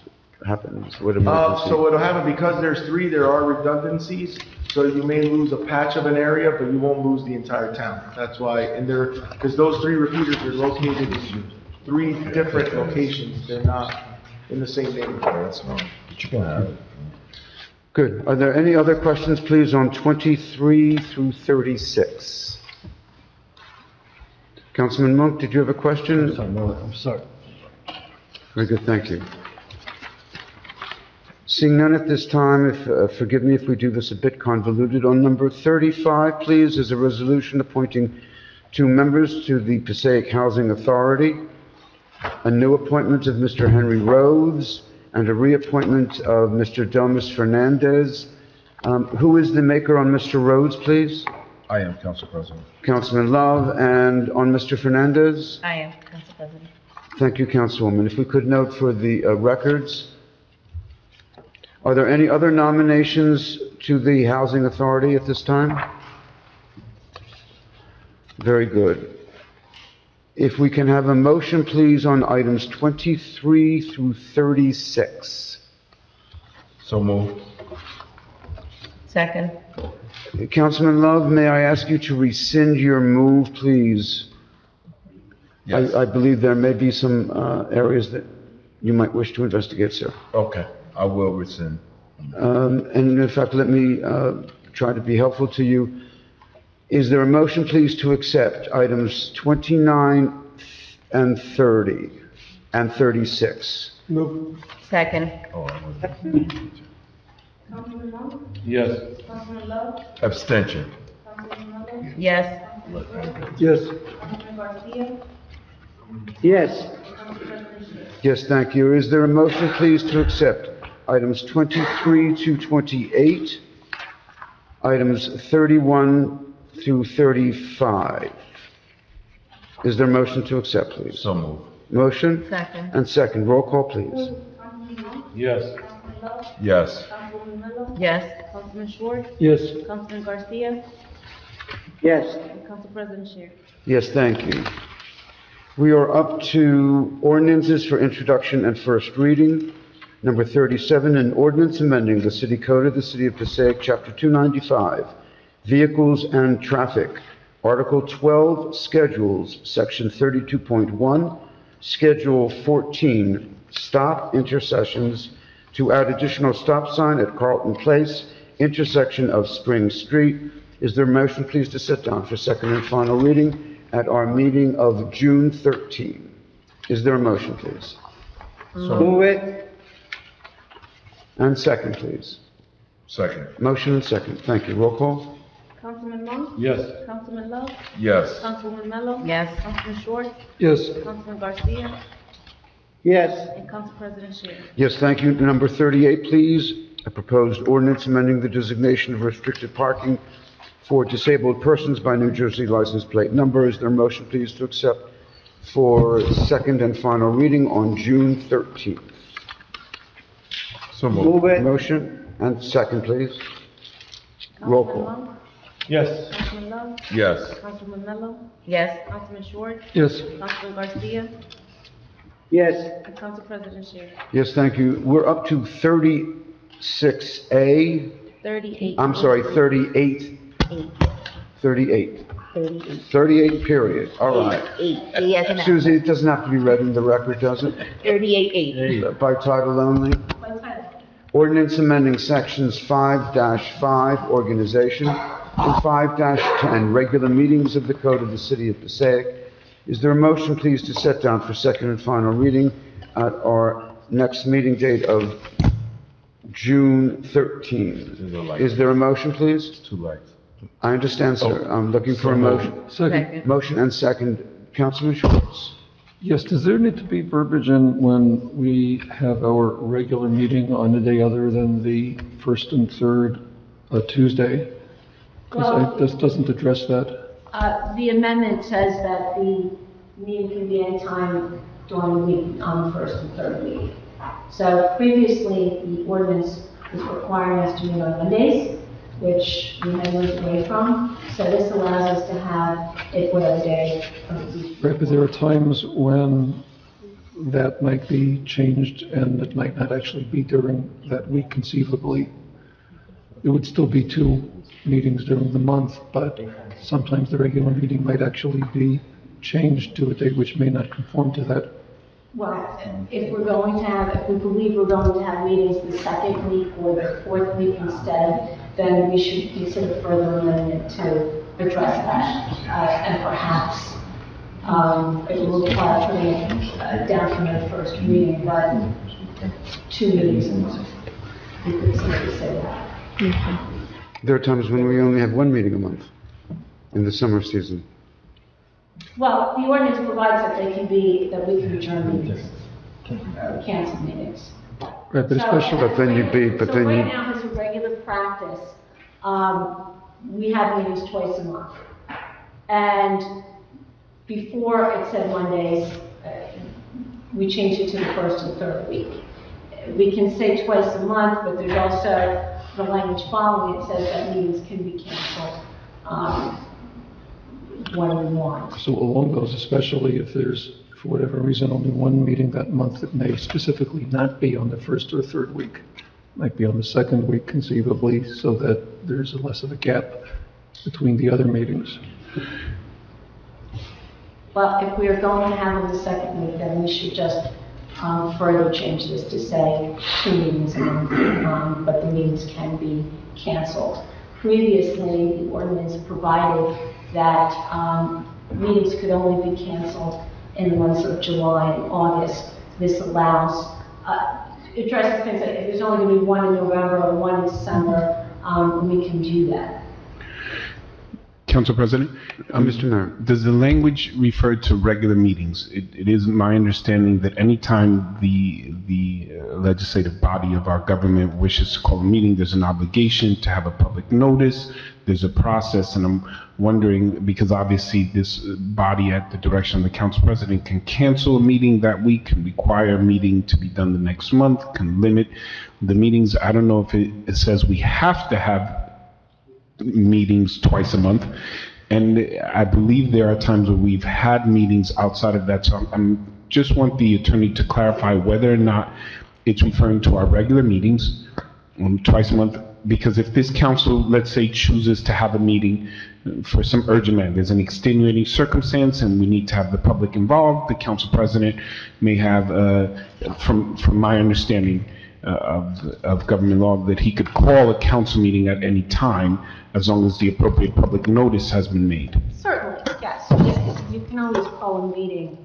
happens? What emergency? So what'll happen, because there's 3, there are redundancies. So you may lose a patch of an area, but you won't lose the entire town. That's why, because those 3 repeaters are located in 3 different locations. They're not in the same neighborhood. Good. Are there any other questions, please, on 23 through 36? Councilman Monk, did you have a question? I'm sorry. Very good, thank you. Seeing none at this time, forgive me if we do this a bit convoluted. On number 35, please, is a resolution appointing 2 members to the Passaic Housing Authority, a new appointment of Mr. Henry Rhodes, and a reappointment of Mr. Delmas Fernandez. Who is the maker on Mr. Rhodes, please? I am, Council President. Councilman Love, and on Mr. Fernandez? I am, Council President. Thank you, Councilwoman. If we could note for the records, are there any other nominations to the Housing Authority at this time? Very good. If we can have a motion, please, on items 23 through 36. So moved. Second. Councilman Love, may I ask you to rescind your move, please? Yes. I believe there may be some areas that you might wish to investigate, sir. Okay, I will rescind. And in fact, let me try to be helpful to you. Is there a motion, please, to accept items 29 and 30 and 36? Move. Second. Oh, I wasn't. Councilman Monk? Yes. Councilman Love? Abstention. Councilman Miller? Yes. Yes. Councilman Garcia? Yes. Council President Sher? Yes, thank you. Is there a motion, please, to accept items 23 to 28, items 31 through 35? Is there a motion to accept, please? So moved. Motion? Second. And second. Roll call, please. Councilman Monk? Yes. Councilman Love? Yes. Councilwoman Miller? Yes. Councilman Schwartz? Yes. Councilman Garcia? Yes. And Council President Sher? Yes, thank you. We are up to ordinances for introduction and first reading. Number 37, an ordinance amending the City Code of the City of Passaic, Chapter 295, Vehicles and Traffic, Article 12, Schedules, Section 32.1, Schedule 14, Stop Intersections, to add additional stop sign at Carlton Place, intersection of Spring Street. Is there a motion, please, to sit down for second and final reading at our meeting of June 13? Is there a motion, please? Move it. And second, please. Second. Motion and second. Thank you. Roll call? Councilman Monk? Yes. Councilman Love? Yes. Councilwoman Miller? Yes. Councilman Schwartz? Yes. Councilman Garcia? Yes. And Council President Sher. Yes, thank you. Number 38, please. A proposed ordinance amending the designation of restricted parking for disabled persons by New Jersey license plate number. Is there a motion, please, to accept for second and final reading on June 13th? So Move it. Motion and second, please. Roll call. Councilman Long? Yes. Councilman Love? Yes. Councilman Mello? Yes. Councilman Schwartz? Yes. Councilman Garcia? Yes. And Council President Sher. Yes, thank you. We're up to 36A. 38. I'm sorry, 38. 38. 38, period. All right. Susie, it doesn't have to be read in the record, does it? 38-8. By title only? Ordinance amending sections 5-5, organization, and 5-10, regular meetings of the Code of the City of Passaic. Is there a motion, please, to set down for second and final reading at our next meeting date of June 13? Is there a motion, please? Too late. I understand, sir. I'm looking for a motion. Second. Motion and second. Councilman Schwartz. Yes, does there need to be verbiage in when we have our regular meeting on a day other than the first and third Tuesday? Because this doesn't address that. The amendment says that the meeting can be any time during the week on the first and third week. So previously, the ordinance was requiring us to meet on Mondays, which we had moved away from. So this allows us to have it whatever day of the week. Right, but there are times when that might be changed and it might not actually be during that week conceivably. It would still be 2 meetings during the month, but sometimes the regular meeting might actually be changed to a date which may not conform to that. Well, if we believe we're going to have meetings the second week or the fourth week instead, then we should consider further amendment to address that. And perhaps, it will require putting it down from the first reading, but 2 meetings a month. We could simply say that. There are times when we only have 1 meeting a month in the summer season. Well, the ordinance provides that we can adjourn meetings, cancel meetings. Right, but especially. But then you'd be, but So then right you, now, as a regular practice, we have meetings twice a month. And before it said Mondays, we changed it to the first and third week. We can say twice a month, but there's also the language following it says that meetings can be canceled when we want. So along those, especially if there's, for whatever reason, only 1 meeting that month, it may specifically not be on the first or third week. Might be on the second week conceivably, so that there's less of a gap between the other meetings. But if we are going to have them the second week, then we should just further change this to say 2 meetings a month, but the meetings can be canceled. Previously, the ordinance provided that meetings could only be canceled in the months of July and August. This allows, addresses things like if there's only going to be 1 in November or 1 in December, we can do that. Council President? Mr. Mayor. Does the language refer to regular meetings? It is my understanding that anytime the legislative body of our government wishes to call a meeting, there's an obligation to have a public notice, there's a process, and I'm wondering, because obviously this body at the direction of the Council President can cancel a meeting that week, can require a meeting to be done the next month, can limit the meetings. I don't know if it says we have to have meetings twice a month, and I believe there are times where we've had meetings outside of that, so I'm just want the attorney to clarify whether or not it's referring to our regular meetings twice a month, because if this council, let's say, chooses to have a meeting for some urgent matter, there's an extenuating circumstance and we need to have the public involved, the Council President may have, from my understanding of government law, that he could call a council meeting at any time as long as the appropriate public notice has been made. Certainly, yes. You can always call a meeting.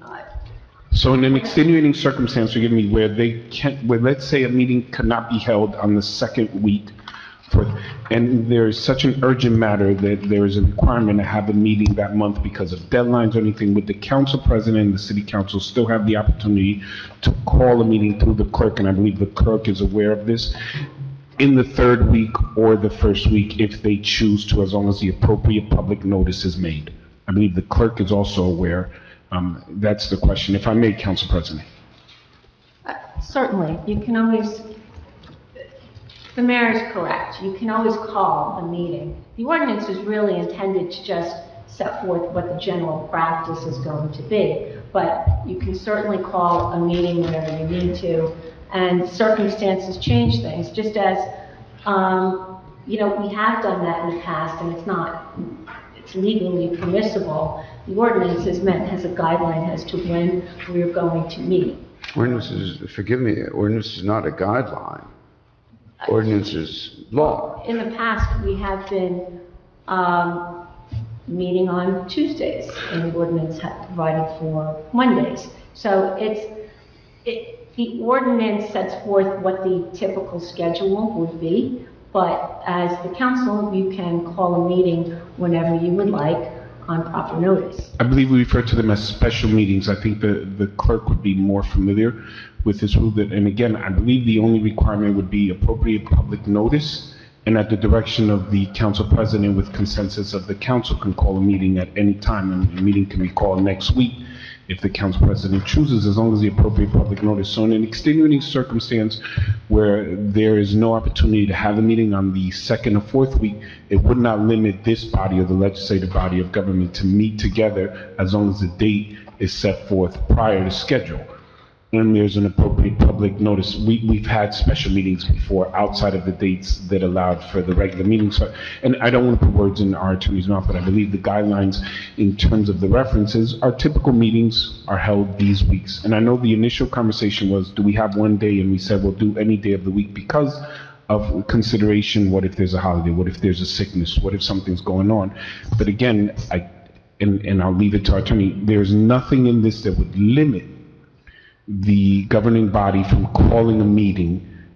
So in an extenuating circumstance, forgive me, where let's say a meeting could not be held on the second week And there is such an urgent matter that there is a requirement to have a meeting that month because of deadlines or anything. Would the council president and the city council still have the opportunity to call a meeting through the clerk, and I believe the clerk is aware of this, in the third week or the first week if they choose to, as long as the appropriate public notice is made? I believe the clerk is also aware. That's the question. If I may, Council President. Certainly, you can always, the mayor is correct, you can always call a meeting. The ordinance is really intended to just set forth what the general practice is going to be, but you can certainly call a meeting whenever you need to, and circumstances change things, just as, we have done that in the past, and it's legally permissible. The ordinance is meant as a guideline as to when we're going to meet. Ordinance is not a guideline. Ordinance is law. In the past, we have been meeting on Tuesdays, and the ordinance had provided for Mondays. So the ordinance sets forth what the typical schedule would be, but as the council, you can call a meeting whenever you would like on proper notice. I believe we refer to them as special meetings. I think the clerk would be more familiar with this rule. And again, I believe the only requirement would be appropriate public notice, and at the direction of the council president with consensus of the council can call a meeting at any time, and the meeting can be called next week if the council president chooses, as long as the appropriate public notice. So in an extenuating circumstance where there is no opportunity to have a meeting on the second or fourth week, it would not limit this body or the legislative body of government to meet together as long as the date is set forth prior to schedule. And there's an appropriate public notice. We've had special meetings before outside of the dates that allowed for the regular meetings. So, and I don't want to put words in our attorney's mouth, but I believe the guidelines in terms of the references, our typical meetings are held these weeks. And I know the initial conversation was, do we have one day? And we said, we'll do any day of the week because of consideration. What if there's a holiday? What if there's a sickness? What if something's going on? But again, and I'll leave it to our attorney, there's nothing in this that would limit the governing body from calling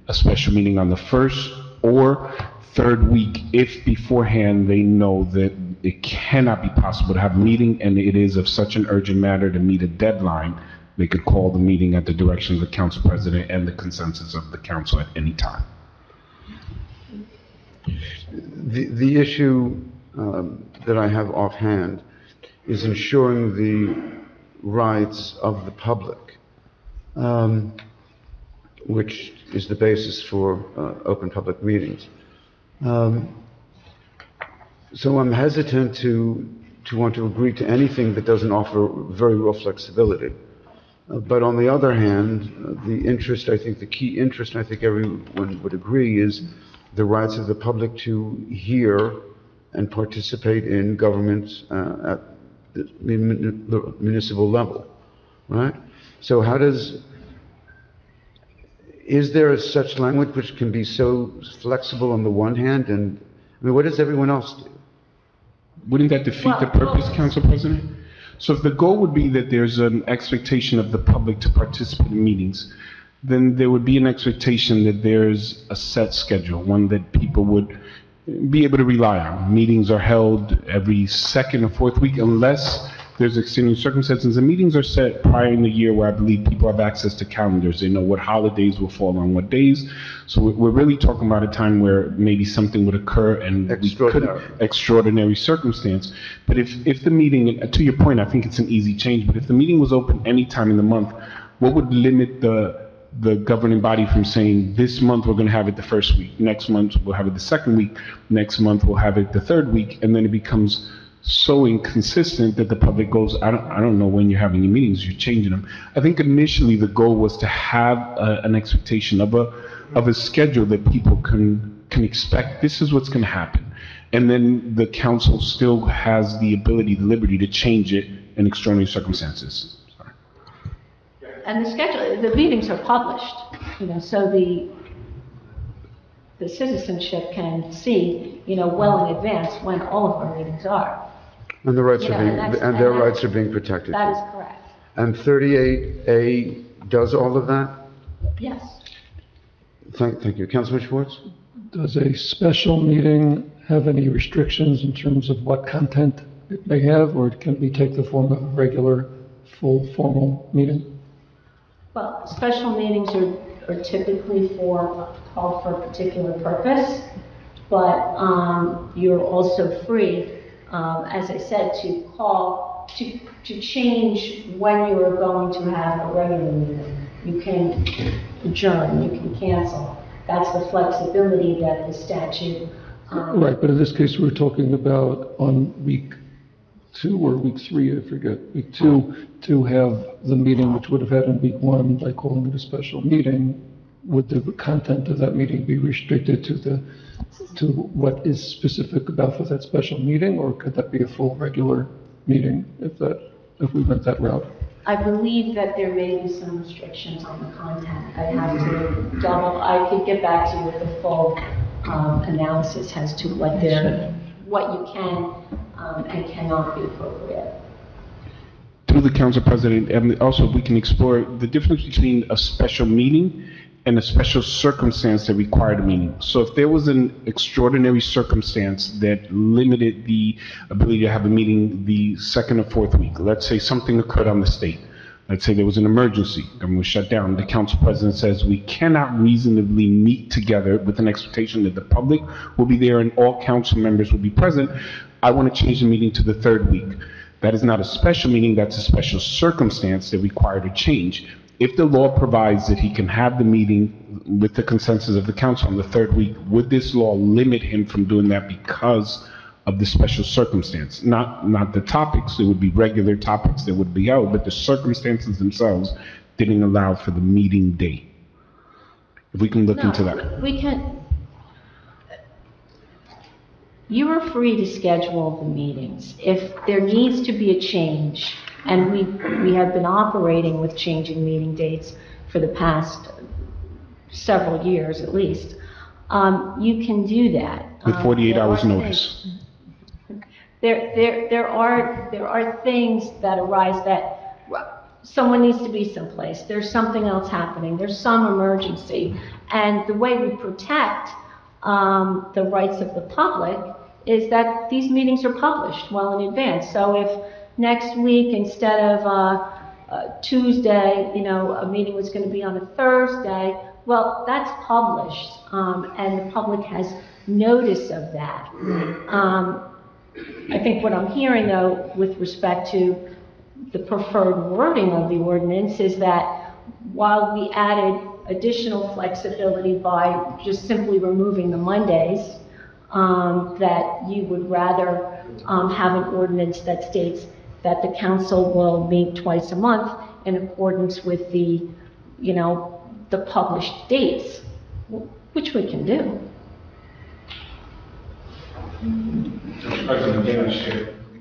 a special meeting on the first or third week if beforehand they know that it cannot be possible to have a meeting and it is of such an urgent matter to meet a deadline. They could call the meeting at the direction of the council president and the consensus of the council at any time. The issue that I have offhand is ensuring the rights of the public, which is the basis for open public meetings. So I'm hesitant to want to agree to anything that doesn't offer very real flexibility. But on the other hand, the key interest, and I think everyone would agree, is the rights of the public to hear and participate in government at the municipal level, right? So is there such language which can be so flexible on the one hand, and what does everyone else do? Wouldn't that defeat the purpose, Council President? So if the goal would be that there's an expectation of the public to participate in meetings, then there would be an expectation that there's a set schedule, one that people would be able to rely on. Meetings are held every second or fourth week unless there's extenuating circumstances, and meetings are set prior in the year where I believe people have access to calendars. They know what holidays will fall on what days. So we're really talking about a time where maybe something would occur and extraordinary circumstance. But if the meeting, to your point, I think it's an easy change, but if the meeting was open any time in the month, what would limit the governing body from saying this month we're going to have it the first week, next month we'll have it the second week, next month we'll have it the third week, and then it becomes so inconsistent that the public goes, I don't know when you're having your meetings, you're changing them. I think initially the goal was to have an expectation of a schedule that people can expect. This is what's going to happen, and then the council still has the ability, the liberty to change it in extraordinary circumstances. Sorry. And the meetings are published, so the citizenship can see, well in advance when all of our meetings are. And the rights their rights are being protected. That is correct. And 38A does all of that? Yes. Thank you. Councilman Schwartz? Does a special meeting have any restrictions in terms of what content it may have, or can we take the form of a regular, full, formal meeting? Well, special meetings are typically called for a particular purpose, but you're also free, as I said, to change when you are going to have a regular meeting. You can adjourn, you can cancel. That's the flexibility that the statute. Right, but in this case, we're talking about on week 2 or week 3, I forget, week 2, to have the meeting which would have had in week 1 by calling it a special meeting. Would the content of that meeting be restricted to what is specific about for that special meeting, or could that be a full regular meeting if we went that route? I believe that there may be some restrictions on the content. I'd have to I could get back to you with the full analysis as to what you can and cannot be appropriate. Through the Council President, and also we can explore the difference between a special meeting and a special circumstance that required a meeting. So if there was an extraordinary circumstance that limited the ability to have a meeting the second or fourth week, let's say something occurred on the state. Let's say there was an emergency, government was shut down. The Council President says we cannot reasonably meet together with an expectation that the public will be there and all council members will be present. I want to change the meeting to the third week. That is not a special meeting, that's a special circumstance that required a change. If the law provides that he can have the meeting with the consensus of the council on the third week, would this law limit him from doing that because of the special circumstance? Not the topics, it would be regular topics that would be held, but the circumstances themselves didn't allow for the meeting day. If we can look into that. We can. You are free to schedule the meetings. If there needs to be a change, and we have been operating with changing meeting dates for the past several years at least, you can do that. With 48 hours notice. There are things that arise that someone needs to be someplace. There's something else happening. There's some emergency. And the way we protect the rights of the public is that these meetings are published well in advance. So if next week, instead of Tuesday, a meeting was going to be on a Thursday, well, that's published, and the public has notice of that. I think what I'm hearing, though, with respect to the preferred wording of the ordinance is that while we added additional flexibility by just simply removing the Mondays, that you would rather have an ordinance that states that the council will meet twice a month in accordance with the published dates, which we can do.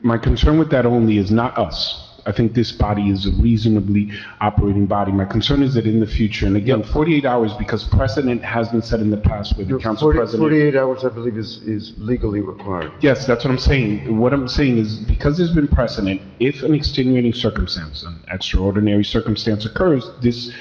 My concern with that only is not us. I think this body is a reasonably operating body. My concern is that in the future, and again, 48 hours, because precedent has been set in the past with the council president. 48 hours, I believe, is legally required. Yes, that's what I'm saying. What I'm saying is, because there's been precedent, if an extenuating circumstance, an extraordinary circumstance occurs, this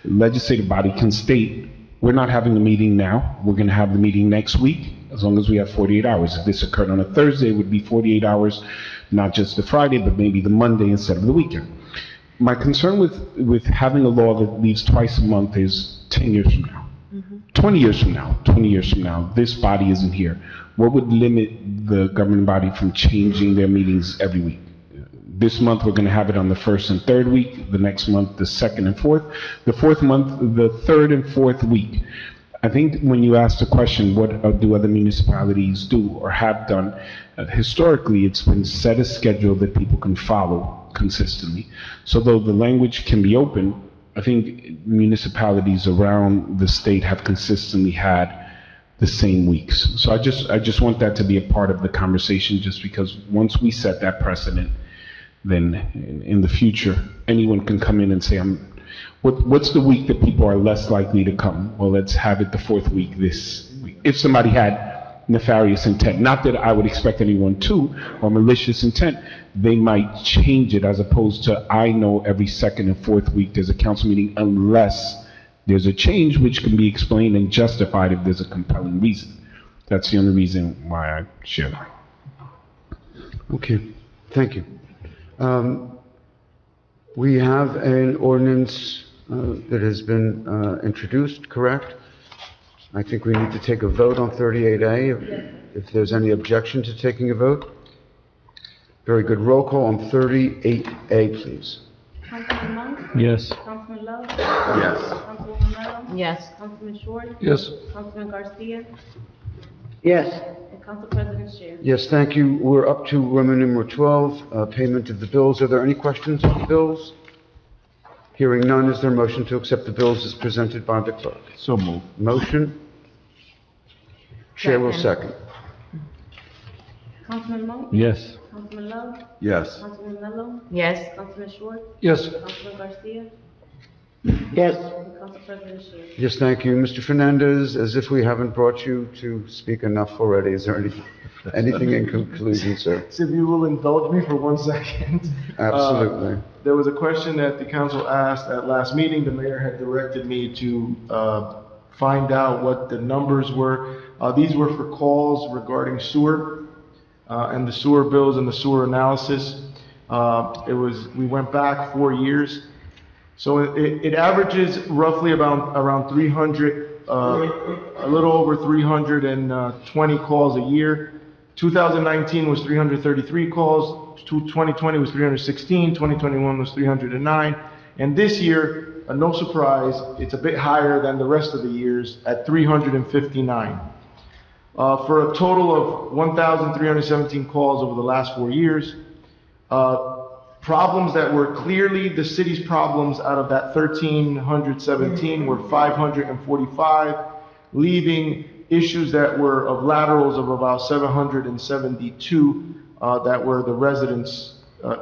legislative body can state, we're not having a meeting now, we're going to have the meeting next week, as long as we have 48 hours. If this occurred on a Thursday, it would be 48 hours, not just the Friday, but maybe the Monday instead of the weekend. My concern with having a law that leaves twice a month is 10 years from now. 20 years from now, this body isn't here. What would limit the governing body from changing their meetings every week? This month, we're going to have it on the first and third week. The next month, the second and fourth. The fourth month, the third and fourth week. I think when you ask the question, what do other municipalities do or have done, historically, it's been set a schedule that people can follow consistently. So though the language can be open, I think municipalities around the state have consistently had the same weeks. So I just want that to be a part of the conversation, just because once we set that precedent, then in the future, anyone can come in and say, what's the week that people are less likely to come? Well, let's have it the fourth week this week. If somebody had nefarious intent, not that I would expect anyone to, or malicious intent, they might change it, as opposed to, I know every second and fourth week there's a council meeting unless there's a change which can be explained and justified if there's a compelling reason. That's the only reason why I share that. Okay, thank you. We have an ordinance that has been introduced, correct? I think we need to take a vote on 38A, if there's any objection to taking a vote. Very good. Roll call on 38A, please. Councilman Monk? Yes. Councilman Love? Yes. Councilwoman Mello? Yes. Councilman Short? Yes. Councilman Garcia? Yes. And Council President Sher. Yes, thank you. We're up to Roman numeral 12, payment of the bills. Are there any questions on the bills? Hearing none, is there a motion to accept the bills as presented by the clerk? So moved. Motion? Chair will second. Councilman Monk? Yes. Councilman Love? Yes. Councilman Mello? Yes. Councilman Short? Yes. Councilman Garcia? Yes. And Council President Sher. Yes, thank you. Mr. Fernandez, as if we haven't brought you to speak enough already, is there anything in conclusion, sir? So if you will indulge me for 1 second. Absolutely. There was a question that the council asked at last meeting. The mayor had directed me to find out what the numbers were. These were for calls regarding sewer and the sewer bills and the sewer analysis. We went back 4 years. So it averages roughly around 300, a little over 320 calls a year. 2019 was 333 calls, 2020 was 316, 2021 was 309, and this year, no surprise, it's a bit higher than the rest of the years at 359. For a total of 1,317 calls over the last 4 years. Problems that were clearly the city's problems out of that 1,317 were 545, leaving issues that were of laterals of about 772 that were the residents'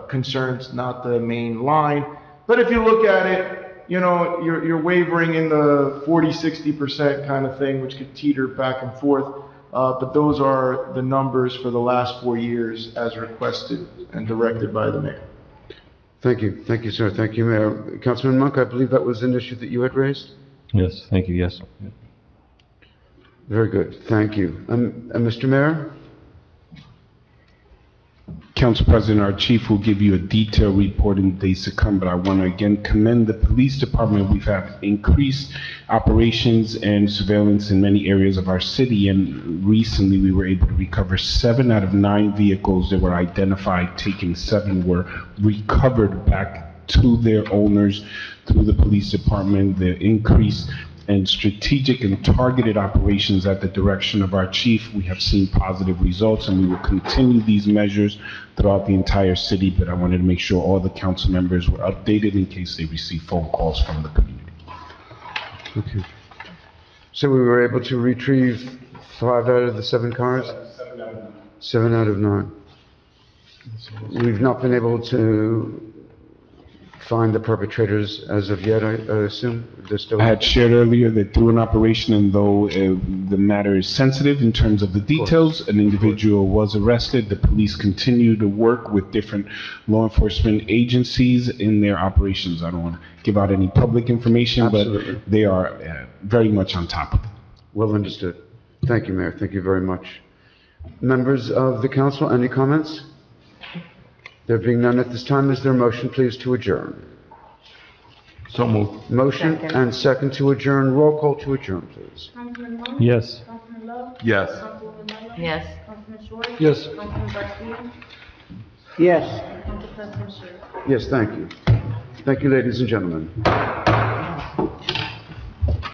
concerns, not the main line. But if you look at it, you know, you're wavering in the 40-60% kind of thing, which could teeter back and forth. But those are the numbers for the last 4 years as requested and directed by the mayor. Thank you. Thank you, sir. Thank you, Mayor. Councilman Monk, I believe that was an issue that you had raised? Yes, thank you, yes. Very good. Thank you. Mr. Mayor? Council President, our chief will give you a detailed report in the days to come, but I want to again commend the police department. We've had increased operations and surveillance in many areas of our city, and recently we were able to recover 7 out of 9 vehicles that were identified taken. 7 were recovered back to their owners through the police department. The increase and strategic and targeted operations at the direction of our chief, we have seen positive results, and we will continue these measures throughout the entire city. But I wanted to make sure all the council members were updated in case they receive phone calls from the community. Okay. So we were able to retrieve 5 out of the 7 cars? 7 out of 9. We've not been able to find the perpetrators as of yet, I assume? They're still... I had shared earlier that through an operation, and though the matter is sensitive in terms of the details, an individual was arrested. The police continue to work with different law enforcement agencies in their operations. I don't want to give out any public information, Absolutely. But they are very much on top of it. Well understood. Thank you, Mayor. Thank you very much. Members of the council, any comments? There being none at this time, is there a motion, please, to adjourn? So moved. Motion and second to adjourn. Roll call to adjourn, please. Councilman Monk? Yes. Councilman Love? Yes. Councilwoman Mello? Yes. Councilman Short? Yes. Councilman Garcia? Yes. And Council President Sher. Yes, thank you. Thank you, ladies and gentlemen.